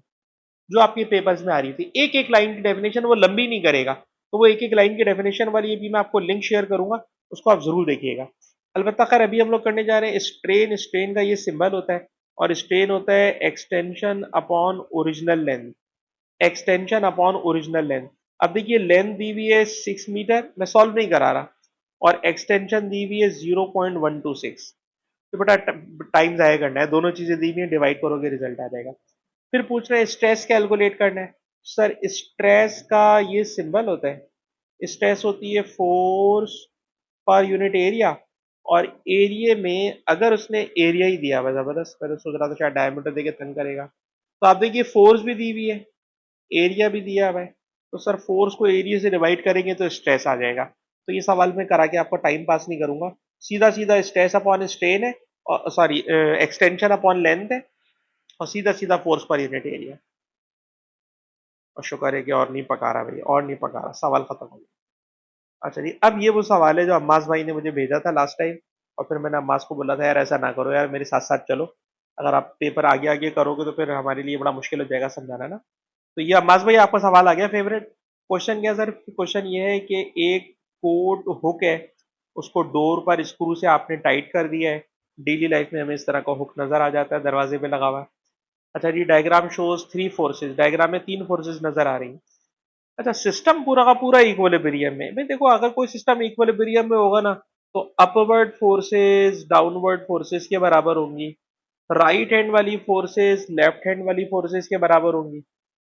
जो आपके पेपर्स में आ रही थी एक एक लाइन की डेफिनेशन, वो लंबी नहीं करेगा। तो वो एक एक लाइन की डेफिनेशन वाली भी मैं आपको लिंक शेयर करूंगा, उसको आप जरूर देखिएगा। अलबत्ता खैर अभी हम लोग करने जा रहे हैं स्ट्रेन। स्ट्रेन का ये सिंबल होता है और स्ट्रेन होता है extension upon original length, extension upon original length. अब देखिए लेंथ दी हुई है 6 मीटर, मैं सॉल्व नहीं करा रहा, और एक्सटेंशन दी हुई है 0.126। तो बेटा टाइम जाया करना है, दोनों चीजें दी हुई है, डिवाइड करोगे रिजल्ट आ जाएगा। फिर पूछ रहे हैं स्ट्रेस कैलकुलेट करना है। सर स्ट्रेस का ये सिंबल होता है, स्ट्रेस होती है फोर्स पर यूनिट एरिया, और एरिया में अगर उसने एरिया ही दिया हुआ जबरदस्त, मैं तो सोच रहा था शायद डायमीटर देके तंग करेगा। तो आप देखिए फोर्स भी दी हुई है, एरिया भी दिया हुआ है, तो सर फोर्स को एरिया से डिवाइड करेंगे तो स्ट्रेस आ जाएगा। तो ये सवाल मैं करा के आपको टाइम पास नहीं करूंगा, सीधा सीधा स्ट्रेस अपॉन स्ट्रेन है, और सॉरी एक्सटेंशन अपॉन लेंथ है, और सीधा सीधा फोर्स पर यूनिट एरिया। और शुक्र है कि और नहीं पका रहा भैया, और नहीं पका रहा, सवाल खत्म हो गया। अच्छा जी, अब ये वो सवाल है जो अम्मास भाई ने मुझे भेजा था लास्ट टाइम, और फिर मैंने अम्मास को बोला था यार ऐसा ना करो यार, मेरे साथ साथ चलो, अगर आप पेपर आगे आगे करोगे तो फिर हमारे लिए बड़ा मुश्किल हो जाएगा समझाना ना। तो ये अम्मास भाई आपका सवाल आ गया फेवरेट। क्वेश्चन क्या सर? क्वेश्चन ये है कि एक कोट हुक है, उसको डोर पर स्क्रू से आपने टाइट कर दिया है। डेली लाइफ में हमें इस तरह का हुक नजर आ जाता है, दरवाजे पे लगा हुआ है। अच्छा जी, diagram shows three forces, diagram में तीन फोर्सेज नजर आ रही हैं। अच्छा, सिस्टम पूरा का पूरा इक्विलिब्रियम में। भाई देखो, अगर कोई सिस्टम इक्विलिब्रियम में होगा ना तो अपवर्ड फोर्सेस डाउनवर्ड फोर्सेस के बराबर होंगी, राइट हैंड वाली फोर्सेस लेफ्ट हैंड वाली फोर्सेस के बराबर होंगी।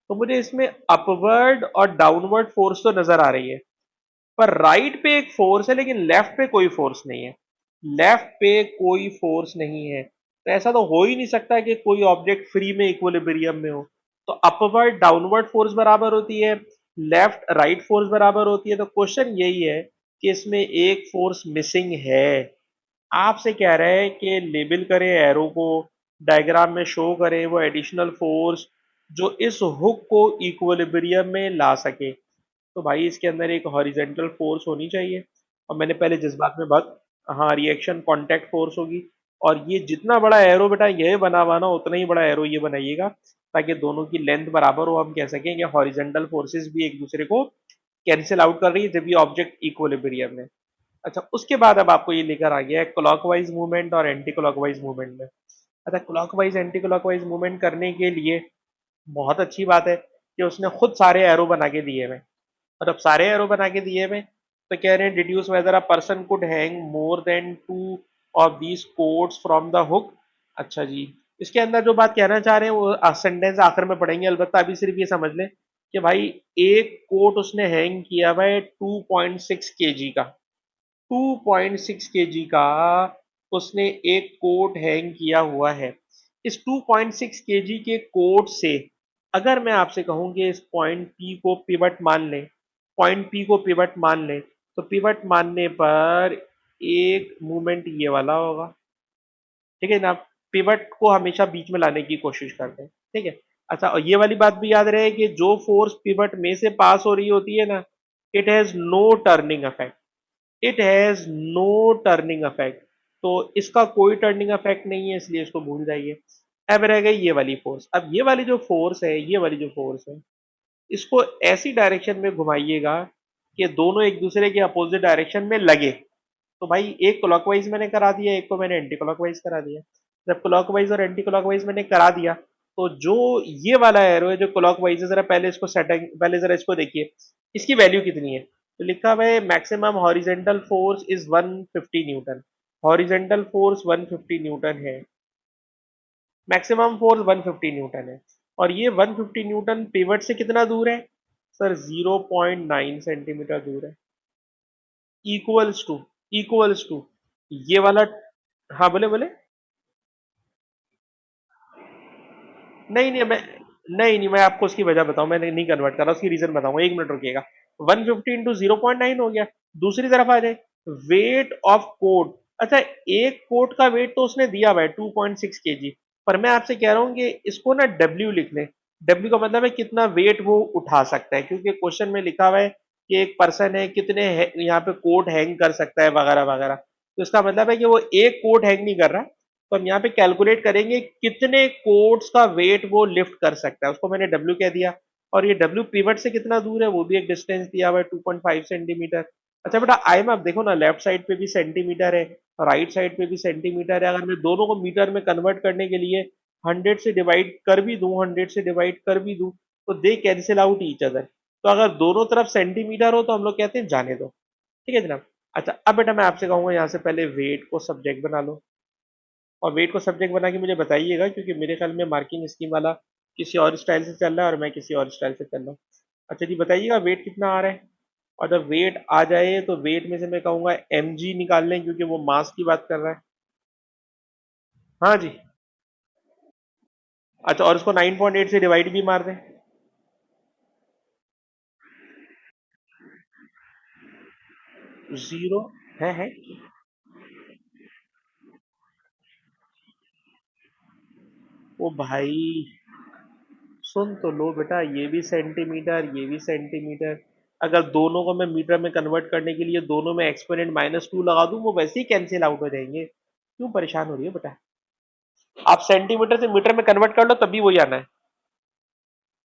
तो मुझे इसमें अपवर्ड और डाउनवर्ड फोर्स तो नजर आ रही है, पर राइट पे एक फोर्स है लेकिन लेफ्ट पे कोई फोर्स नहीं है, लेफ्ट पे कोई फोर्स नहीं है। तो ऐसा तो हो ही नहीं सकता कि कोई ऑब्जेक्ट फ्री में इक्विलिब्रियम में हो। तो अपवर्ड डाउनवर्ड फोर्स बराबर होती है, लेफ्ट राइट फोर्स बराबर होती है। तो क्वेश्चन यही है कि इसमें एक फोर्स मिसिंग है। आपसे कह रहे हैं कि लेबल करें एरो को, डायग्राम में शो करें वो एडिशनल फोर्स जो इस हुक को इक्विलिब्रियम में ला सके। तो भाई इसके अंदर एक हॉरिजेंटल फोर्स होनी चाहिए, और मैंने पहले जिस बात में बात, हाँ रिएक्शन कांटेक्ट फोर्स होगी। और ये जितना बड़ा एरो बेटा ये बना हुआ ना, उतना ही बड़ा एरो ये बनाइएगा ताकि दोनों की लेंथ बराबर हो, हम कह सकें कि हॉरिजेंटल फोर्सेस भी एक दूसरे को कैंसिल आउट कर रही है जब ये ऑब्जेक्ट इक्विलिब्रियम में। अच्छा, उसके बाद अब आपको ये लेकर आ गया है क्लॉकवाइज मूवमेंट और एंटी क्लॉकवाइज मूवमेंट में। अच्छा, क्लॉकवाइज एंटी क्लॉकवाइज मूवमेंट करने के लिए बहुत अच्छी बात है कि उसने खुद सारे एरो बना के दिए हुए, और अब सारे एरो बना के दिए हुए तो कह रहे हैं deduce weather a person could hang more than 2 of these quotes from the hook. अच्छा जी, इसके अंदर जो बात कहना चाह रहे हैं वो सेंटेंस आखिर में पढ़ेंगे, अलबत्ता अभी सिर्फ ये समझ लें कि भाई एक कोट उसने हैंग किया हुआ है 2.6 केजी का, 2.6 केजी का उसने एक कोट हैंग किया हुआ है। इस 2.6 केजी के कोट से अगर मैं आपसे कहूं कि इस पॉइंट पी को पिवट मान लें, पॉइंट पी को पिवट मान लें, तो पिवट मानने पर एक मूवमेंट ये वाला होगा। ठीक है ना, पिवट को हमेशा बीच में लाने की कोशिश करते हैं। ठीक है। अच्छा, और ये वाली बात भी याद रहे कि जो फोर्स पिवट में से पास हो रही होती है ना, it has no turning effect, it has no turning effect. तो इसका कोई टर्निंग इफेक्ट नहीं है, इसलिए इसको भूल जाइए। अब रह गई ये वाली फोर्स। अब ये वाली जो फोर्स है, ये वाली जो फोर्स है, इसको ऐसी डायरेक्शन में घुमाइएगा कि दोनों एक दूसरे के अपोजिट डायरेक्शन में लगे। तो भाई एक क्लॉकवाइज मैंने करा दिया, एक को मैंने एंटी क्लॉकवाइज करा दिया। जब क्लॉकवाइज और एंटी क्लॉकवाइज मैंने करा दिया, तो जो ये वाला एरो है जो क्लॉकवाइज है, जरा पहले इसको सेटिंग, पहले जरा इसको देखिए, इसकी वैल्यू कितनी है। तो लिखा हुआ है maximum horizontal force is 150 Newton, horizontal force 150 Newton है, मैक्सिमम फोर्स 150 न्यूटन है। और ये 150 न्यूटन पिवट से कितना दूर है सर? 0.9 सेंटीमीटर दूर है। इक्वल्स टू, इक्वल्स टू ये वाला। हाँ बोले बोले। नहीं नहीं मैं, नहीं नहीं मैं आपको उसकी वजह बताऊं, मैं नहीं कन्वर्ट कर रहा, उसकी रीजन बताऊंगा, 1 मिनट रुकिएगा। 150 इंटू 0.9 हो गया। दूसरी तरफ आ जाए, वेट ऑफ कोट। अच्छा, एक कोट का वेट तो उसने दिया हुआ है 2.6 केजी, पर मैं आपसे कह रहा हूं कि इसको ना डब्ल्यू लिख लें। डब्ल्यू का मतलब है कितना वेट वो उठा सकता है, क्योंकि क्वेश्चन में लिखा हुआ है कि एक पर्सन है कितने यहाँ पे कोट हैंग कर सकता है वगैरह वगैरह। तो इसका मतलब है कि वो एक कोट हैंग नहीं कर रहा, तो हम यहाँ पे कैलकुलेट करेंगे कितने कोट्स का वेट वो लिफ्ट कर सकता है, उसको मैंने डब्ल्यू कह दिया। और ये डब्ल्यू पिवट से कितना दूर है वो भी एक डिस्टेंस दिया हुआ है 2.5 सेंटीमीटर। अच्छा बेटा, आई में आप देखो ना, लेफ्ट साइड पे भी सेंटीमीटर है, राइट साइड पे भी सेंटीमीटर है। अगर मैं दोनों को मीटर में कन्वर्ट करने के लिए 100 से डिवाइड कर भी दूं, 100 से डिवाइड कर भी दूं, तो दे कैंसिल आउट ईच अदर। तो अगर दोनों तरफ सेंटीमीटर हो तो हम लोग कहते हैं जाने दो। ठीक है जनाब। अच्छा, अब बेटा मैं आपसे कहूंगा यहाँ से पहले वेट को सब्जेक्ट बना लो, और वेट को सब्जेक्ट बना के मुझे बताइएगा, क्योंकि मेरे ख्याल में मार्किंग स्कीम वाला किसी और स्टाइल से चल रहा है और मैं किसी और स्टाइल से चल रहा हूँ। अच्छा जी, बताइएगा वेट कितना आ रहा है। और जब वेट आ जाए तो वेट में से मैं कहूंगा एम जी निकाल लें, क्योंकि वो मास की बात कर रहा है। हाँ जी। अच्छा, और उसको 9.8 से डिवाइड भी मार दें। जीरो है। ओ भाई, सुन तो लो बेटा, ये भी सेंटीमीटर, ये भी सेंटीमीटर। अगर दोनों को मैं मीटर में कन्वर्ट करने के लिए दोनों में एक्सपोनेंट -2 लगा दूं, वो वैसे ही कैंसिल आउट हो जाएंगे। क्यों परेशान हो रही है बेटा? आप सेंटीमीटर से मीटर में कन्वर्ट कर लो तब भी वही आना है।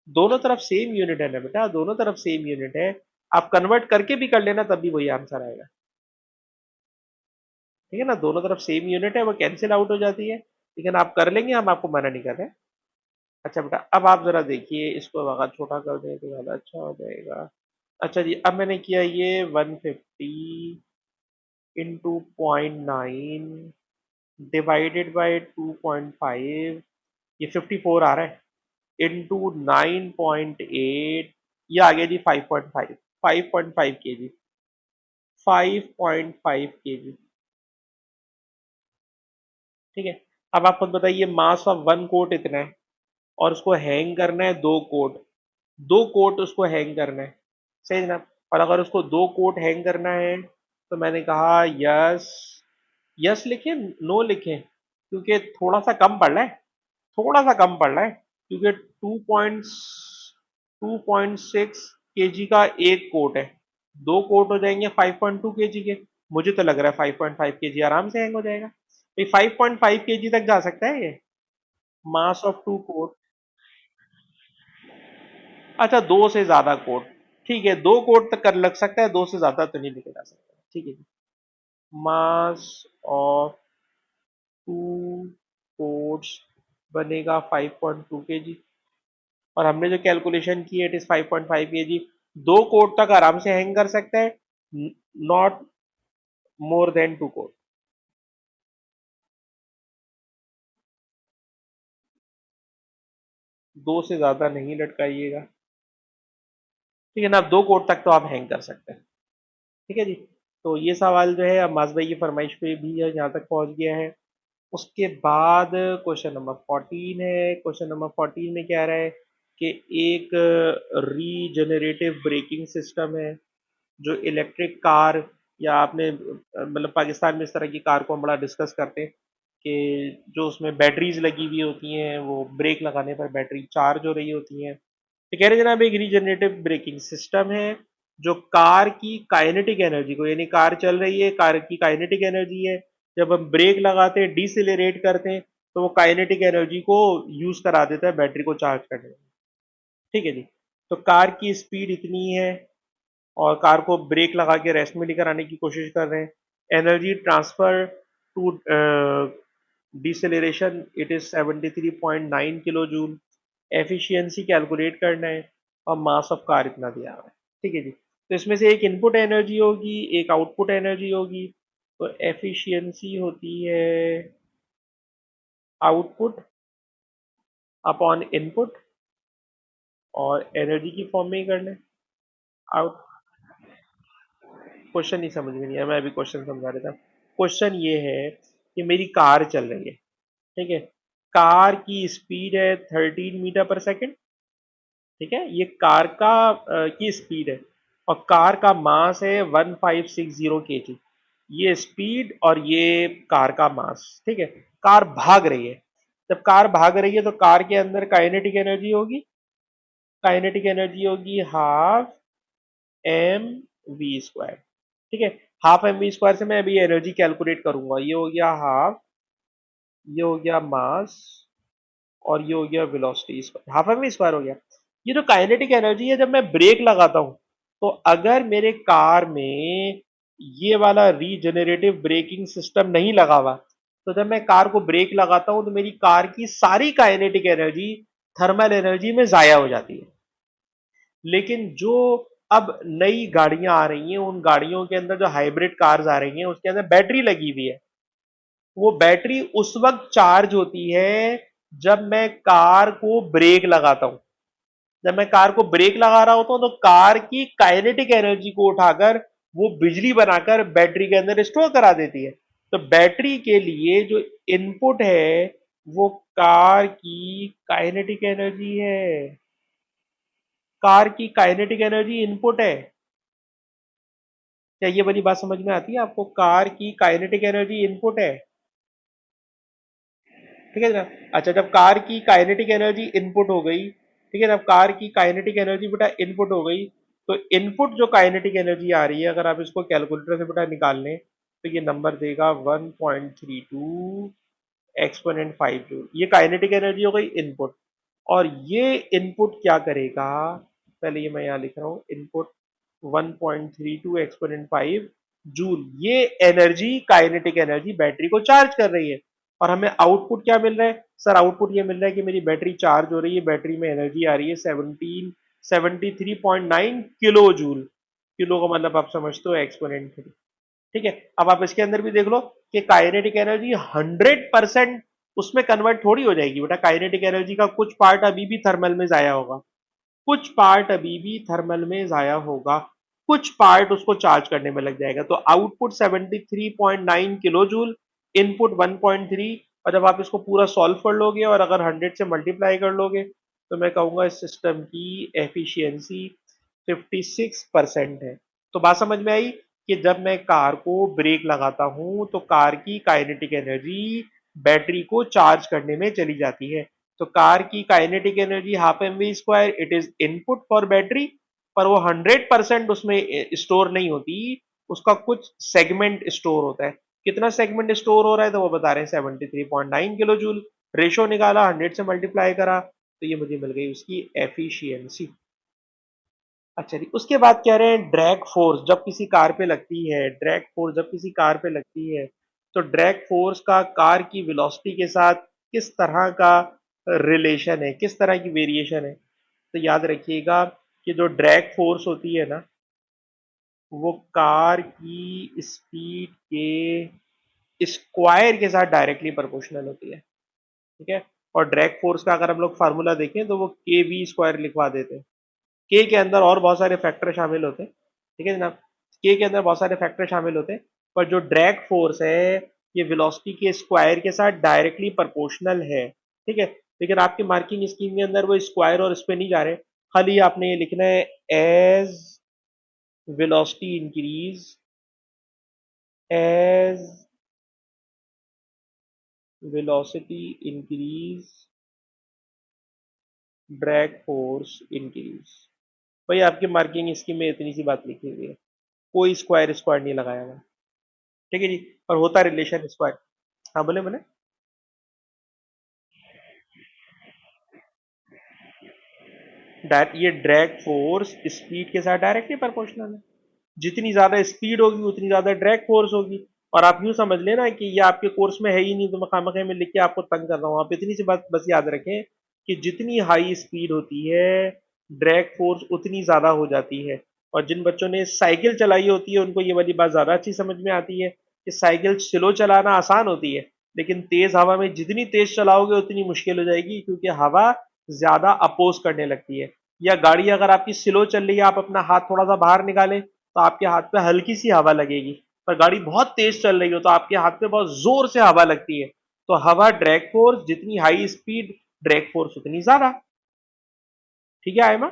दोनों तरफ सेम यूनिट है ना बेटा, दोनों तरफ सेम यूनिट है। आप कन्वर्ट करके भी कर लेना तब भी वही आंसर आएगा। ठीक है ना, दोनों तरफ सेम यूनिट है, वो कैंसिल आउट हो जाती है। लेकिन आप कर लेंगे, हम आपको मना नहीं कर रहे। अच्छा बेटा, अब आप जरा देखिए, इसको अगर छोटा कर दें तो ज़्यादा अच्छा हो जाएगा। अच्छा जी, अब मैंने किया ये 150 इंटू 0.9 डिवाइडेड बाई 2.5, ये 54 आ रहा है, इंटू 9.8, ये आ गया जी 5.5, 5.5 के जी, 5.5 के जी। ठीक है। अब आप खुद बताइए, मास ऑफ वन कोट इतना है, और उसको हैंग करना है दो कोट, दो कोट उसको हैंग करना है। सही है ना। और अगर उसको दो कोट हैंग करना है, तो मैंने कहा यस, यस लिखें, नो लिखें, क्योंकि थोड़ा सा कम पड़ रहा है, थोड़ा सा कम पड़ रहा है, क्योंकि 2.6 केजी का एक कोट है, दो कोट हो जाएंगे 5.2 केजी के। मुझे तो लग रहा है 5.5 केजी आराम से हैंग हो जाएगा। भाई 5.5 केजी तक जा सकता है ये, मास ऑफ टू कोट। अच्छा, दो से ज्यादा कोट, ठीक है, दो कोट तक कर लग सकता है, दो से ज्यादा तो नहीं लेके जा सकता। ठीक है जी। मास ऑफ टू कोड्स बनेगा 5.2 kg, और हमने जो कैलकुलेशन की है इट इज 5.5 kg। दो कोड तक आराम से हैंग कर सकता है, not more than two cord. दो से ज्यादा नहीं लटकाइएगा, ठीक है ना। अब दो कोड तक तो आप हैंग कर सकते हैं, ठीक है जी। तो ये सवाल जो है अब्बास भाई की फरमाइश पे भी यहाँ तक पहुंच गया है। उसके बाद क्वेश्चन नंबर 14 है। क्वेश्चन नंबर 14 में क्या रहा है कि एक रीजनरेटिव ब्रेकिंग सिस्टम है जो इलेक्ट्रिक कार, या आपने मतलब पाकिस्तान में इस तरह की कार को हम बड़ा डिस्कस करते हैं कि जो उसमें बैटरीज लगी हुई होती हैं, वो ब्रेक लगाने पर बैटरी चार्ज हो रही होती हैं। तो कह रहे जनाब एक रीजनरेटिव ब्रेकिंग सिस्टम है जो कार की काइनेटिक एनर्जी को, यानी कार चल रही है, कार की काइनेटिक एनर्जी है, जब हम ब्रेक लगाते हैं डिसिलरेट करते हैं तो वो काइनेटिक एनर्जी को यूज करा देता है बैटरी को चार्ज करने में, ठीक है जी। तो कार की स्पीड इतनी है और कार को ब्रेक लगा के रेस्ट में लेकर आने की कोशिश कर रहे हैं। Energy transfer to deceleration it is 73.9 kilo joule. Efficiency calculate करना है और मास ऑफ कार इतना दिया हुआ है, ठीक है जी। तो इसमें से एक इनपुट एनर्जी होगी, एक आउटपुट एनर्जी होगी। तो एफिशिएंसी होती है आउटपुट अपॉन इनपुट, और एनर्जी की फॉर्म में ही करना है। आउट क्वेश्चन नहीं समझ में नहीं आया, मैं अभी क्वेश्चन समझा रहा था। क्वेश्चन ये है कि मेरी कार चल रही है, ठीक है। कार की स्पीड है 13 मीटर पर सेकेंड, ठीक है। ये कार का की स्पीड है, और कार का मास है 1560 kg। ये स्पीड और ये कार का मास, ठीक है। कार भाग रही है। जब कार भाग रही है तो कार के अंदर काइनेटिक एनर्जी होगी, काइनेटिक एनर्जी होगी हाफ एम वी स्क्वायर, ठीक है। हाफ एम वी स्क्वायर से मैं अभी एनर्जी कैलकुलेट करूंगा। ये हो गया हाफ, ये हो गया मास, और ये हो गया velocity square, half m v square हो गया। ये जो काइनेटिक एनर्जी है, जब मैं ब्रेक लगाता हूं तो अगर मेरे कार में ये वाला रीजनरेटिव ब्रेकिंग सिस्टम नहीं लगा हुआ, तो जब मैं कार को ब्रेक लगाता हूं तो मेरी कार की सारी काइनेटिक एनर्जी थर्मल एनर्जी में जाया हो जाती है। लेकिन जो अब नई गाड़ियां आ रही हैं, उन गाड़ियों के अंदर जो हाइब्रिड कार्स आ रही हैं उसके अंदर बैटरी लगी हुई है। वो बैटरी उस वक्त चार्ज होती है जब मैं कार को ब्रेक लगाता हूं। जब मैं कार को ब्रेक लगा रहा होता हूं तो कार की काइनेटिक एनर्जी को उठाकर वो बिजली बनाकर बैटरी के अंदर स्टोर करा देती है। तो बैटरी के लिए जो इनपुट है वो कार की काइनेटिक एनर्जी है। कार की काइनेटिक एनर्जी इनपुट है। क्या ये वाली बात समझ में आती है आपको? कार की काइनेटिक एनर्जी इनपुट है, ठीक है ना। अच्छा, जब कार की काइनेटिक एनर्जी इनपुट हो गई, ठीक है ना, कार की काइनेटिक एनर्जी बेटा इनपुट हो गई, तो इनपुट जो काइनेटिक एनर्जी आ रही है अगर आप इसको कैलकुलेटर से बेटा निकाल लें तो ये नंबर देगा 1.32 एक्सपोनेंट 5 जूल। ये काइनेटिक एनर्जी हो गई इनपुट। और ये इनपुट क्या करेगा, पहले ये मैं यहाँ लिख रहा हूँ, इनपुट 1.32 एक्सपोनेंट 5 जूल। ये एनर्जी काइनेटिक एनर्जी बैटरी को चार्ज कर रही है। और हमें आउटपुट क्या मिल रहा है सर? आउटपुट ये मिल रहा है कि मेरी बैटरी चार्ज हो रही है, बैटरी में एनर्जी आ रही है 73.9 किलो जूल। किलो का मतलब आप समझते हो एक्सपोनेंट 3, ठीक है। अब आप इसके अंदर भी देख लो कि काइनेटिक एनर्जी 100% उसमें कन्वर्ट थोड़ी हो जाएगी बेटा। काइनेटिक एनर्जी का कुछ पार्ट अभी भी थर्मल में जाया होगा, कुछ पार्ट अभी भी थर्मल में जाया होगा, कुछ पार्ट उसको चार्ज करने में लग जाएगा। तो आउटपुट 73.9 किलो जूल, इनपुट 1.3। और जब आप इसको पूरा सॉल्व कर लोगे और अगर 100 से मल्टीप्लाई कर लोगे तो मैं कहूंगा इस सिस्टम की एफिशिएंसी 56% है। तो बात समझ में आई कि जब मैं कार को ब्रेक लगाता हूं तो कार की काइनेटिक एनर्जी बैटरी को चार्ज करने में चली जाती है। तो कार की kinetic energy half m v square it is input for battery, पर वो 100% उसमें स्टोर नहीं होती, उसका कुछ सेगमेंट स्टोर होता है। कितना सेगमेंट स्टोर हो रहा है तो वो बता रहे हैं 73.9 किलो जूल। रेशो निकाला, 100 से मल्टीप्लाई करा, तो ये मुझे मिल गई उसकी एफिशिएंसी। अच्छा जी, उसके बाद कह रहे हैं ड्रैग फोर्स जब किसी कार पे लगती है, ड्रैग फोर्स जब किसी कार पे लगती है, तो ड्रैग फोर्स का कार की वेलोसिटी के साथ किस तरह का रिलेशन है, किस तरह की वेरिएशन है। तो याद रखिएगा कि जो ड्रैग फोर्स होती है ना, वो कार की स्पीड के स्क्वायर के साथ डायरेक्टली प्रोपोर्शनल होती है। ठीक है। और ड्रैग फोर्स का अगर हम लोग फार्मूला देखें तो वो के वी स्क्वायर लिखवा देते हैं। के अंदर और बहुत सारे फैक्टर शामिल होते हैं। ठीक है जनाब। के अंदर बहुत सारे फैक्टर शामिल होते हैं, पर जो ड्रैग फोर्स है ये वेलोसिटी के स्क्वायर के साथ डायरेक्टली प्रोपोर्शनल है। ठीक है। लेकिन आपके मार्किंग स्कीम के अंदर वो स्क्वायर और इस पे नहीं जा रहे, खाली आपने ये लिखना है as velocity increase as velocity increase drag force increase। भाई आपके मार्किंग स्कीम में इतनी सी बात लिखी हुई है, कोई स्क्वायर स्क्वायर नहीं लगाया हुआ। ठीक है जी। और होता रिलेशन स्क्वायर। हाँ बोले बोले। ये ड्रैग फोर्स स्पीड के साथ डायरेक्टली प्रोपोर्शनल है। जितनी ज्यादा स्पीड होगी उतनी ज्यादा ड्रैग फोर्स होगी। और आप यूं समझ लेना कि ये आपके कोर्स में है ही नहीं, तो मैं खामखा में लिख के आपको तंग कर रहा हूँ। आप इतनी सी बात बस याद रखें कि जितनी हाई स्पीड होती है ड्रैग फोर्स उतनी ज्यादा हो जाती है। और जिन बच्चों ने साइकिल चलाई होती है उनको ये वाली बात ज्यादा अच्छी समझ में आती है कि साइकिल स्लो चलाना आसान होती है, लेकिन तेज हवा में जितनी तेज चलाओगे उतनी मुश्किल हो जाएगी, क्योंकि हवा ज्यादा अपोज करने लगती है। या गाड़ी अगर आपकी स्लो चल रही है, आप अपना हाथ थोड़ा सा बाहर निकालें तो आपके हाथ पे हल्की सी हवा लगेगी। पर गाड़ी बहुत तेज चल रही हो तो आपके हाथ पे बहुत जोर से हवा लगती है। तो हवा ड्रैग फोर्स जितनी हाई स्पीड, ड्रैग फोर्स उतनी ज्यादा। ठीक है आयमा।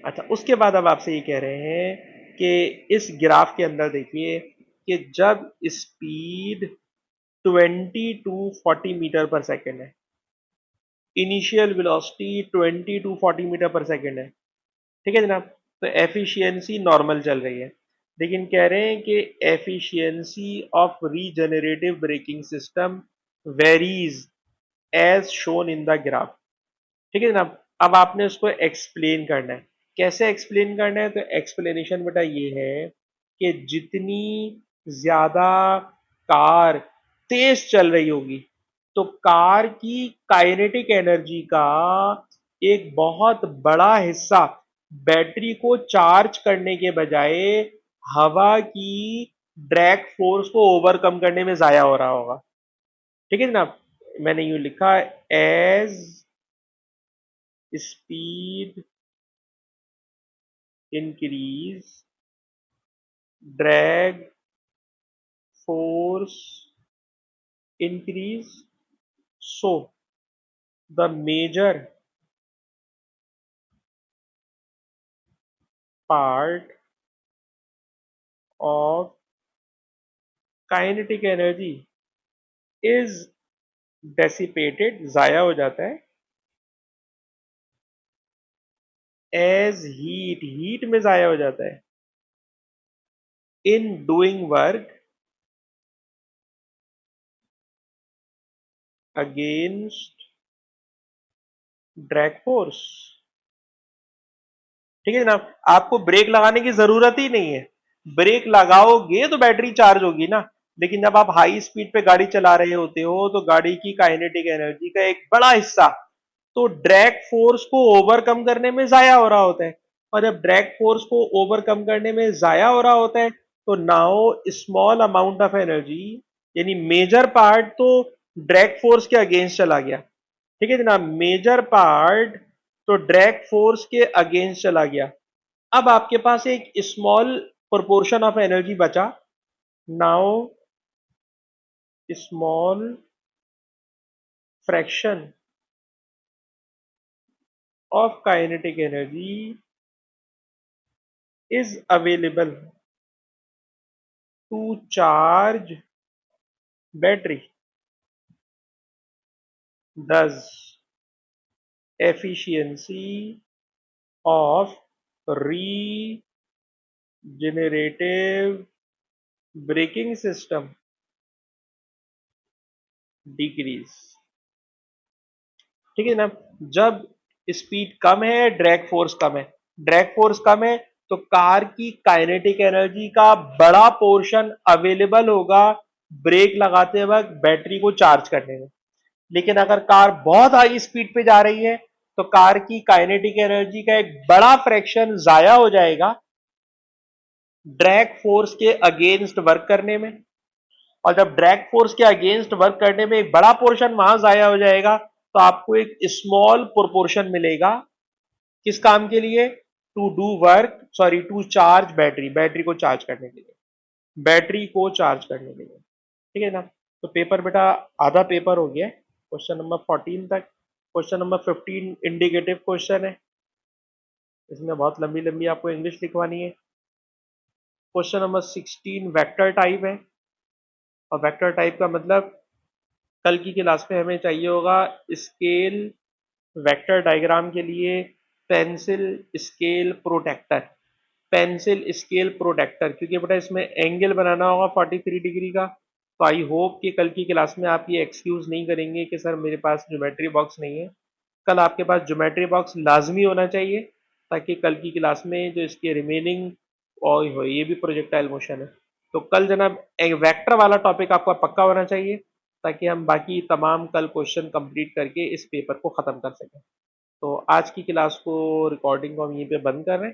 अच्छा, उसके बाद अब आपसे ये कह रहे हैं कि इस ग्राफ के अंदर देखिए कि जब स्पीड 20 to 40 मीटर पर सेकेंड है, इनिशियल वेलोसिटी 20 to 40 मीटर पर सेकेंड है। ठीक है जनाब। तो एफिशिएंसी नॉर्मल चल रही है, लेकिन कह रहे हैं कि efficiency of regenerative braking system varies as shown in the graph. ठीक है जनाब। अब आपने उसको एक्सप्लेन करना है। कैसे एक्सप्लेन करना है? तो एक्सप्लेनेशन बेटा ये है कि जितनी ज्यादा कार तेज चल रही होगी, तो कार की काइनेटिक एनर्जी का एक बहुत बड़ा हिस्सा बैटरी को चार्ज करने के बजाय हवा की ड्रैग फोर्स को ओवरकम करने में जाया हो रहा होगा। ठीक है जनाब। मैंने यूं लिखा, as speed increase drag force increase, so the major part of kinetic energy is dissipated, जाया हो जाता है, as heat में जाया हो जाता है, in doing work against drag force। ठीक है जनाब। आपको ब्रेक लगाने की जरूरत ही नहीं है। ब्रेक लगाओगे तो बैटरी चार्ज होगी ना। लेकिन जब आप हाई स्पीड पे गाड़ी चला रहे होते हो तो गाड़ी की काइनेटिक एनर्जी का एक बड़ा हिस्सा तो ड्रैग फोर्स को ओवरकम करने में जाया हो रहा होता है। और जब ड्रैग फोर्स को ओवरकम करने में जाया हो रहा होता है, तो now small amount of energy, यानी मेजर पार्ट तो ड्रैग फोर्स के अगेंस्ट चला गया। ठीक है जनाब। मेजर पार्ट तो ड्रैग फोर्स के अगेंस्ट चला गया। अब आपके पास एक स्मॉल प्रोपोर्शन ऑफ एनर्जी बचा। Now small fraction of kinetic energy is available to charge battery. Thus, efficiency of regenerative braking system decrease। ठीक है ना। जब स्पीड कम है, ड्रैग फोर्स कम है। ड्रैग फोर्स कम है तो कार की काइनेटिक एनर्जी का बड़ा पोर्शन अवेलेबल होगा ब्रेक लगाते वक्त बैटरी को चार्ज करने में। लेकिन अगर कार बहुत हाई स्पीड पे जा रही है तो कार की काइनेटिक एनर्जी का एक बड़ा फ्रैक्शन जाया हो जाएगा ड्रैग फोर्स के अगेंस्ट वर्क करने में। और जब ड्रैग फोर्स के अगेंस्ट वर्क करने में एक बड़ा पोर्शन वहां जाया हो जाएगा तो आपको एक स्मॉल प्रोपोर्शन मिलेगा किस काम के लिए, to do work, sorry to charge battery, battery को चार्ज करने के लिए, बैटरी को चार्ज करने के लिए। ठीक है ना। तो पेपर बेटा आधा पेपर हो गया है, क्वेश्चन नंबर 14 तक। क्वेश्चन नंबर 15 इंडिकेटिव क्वेश्चन है, इसमें बहुत लंबी लंबी आपको इंग्लिश लिखवानी है। क्वेश्चन नंबर 16 वेक्टर टाइप है, और वेक्टर टाइप का मतलब कल की क्लास में हमें चाहिए होगा स्केल वेक्टर डायग्राम के लिए pencil scale protractor, pencil scale protractor, क्योंकि बेटा इसमें एंगल बनाना होगा 43 डिग्री का। तो आई होप कि कल की क्लास में आप ये एक्सक्यूज नहीं करेंगे कि सर मेरे पास ज्योमेट्री बॉक्स नहीं है। कल आपके पास ज्योमेट्री बॉक्स लाजमी होना चाहिए ताकि कल की क्लास में जो इसके रिमेनिंग और हो ये भी प्रोजेक्टाइल मोशन है। तो कल जनाब एक वेक्टर वाला टॉपिक आपका पक्का होना चाहिए ताकि हम बाकी तमाम कल क्वेश्चन कंप्लीट करके इस पेपर को ख़त्म कर सकें। तो आज की क्लास को रिकॉर्डिंग को हम यहीं पे बंद कर रहे हैं।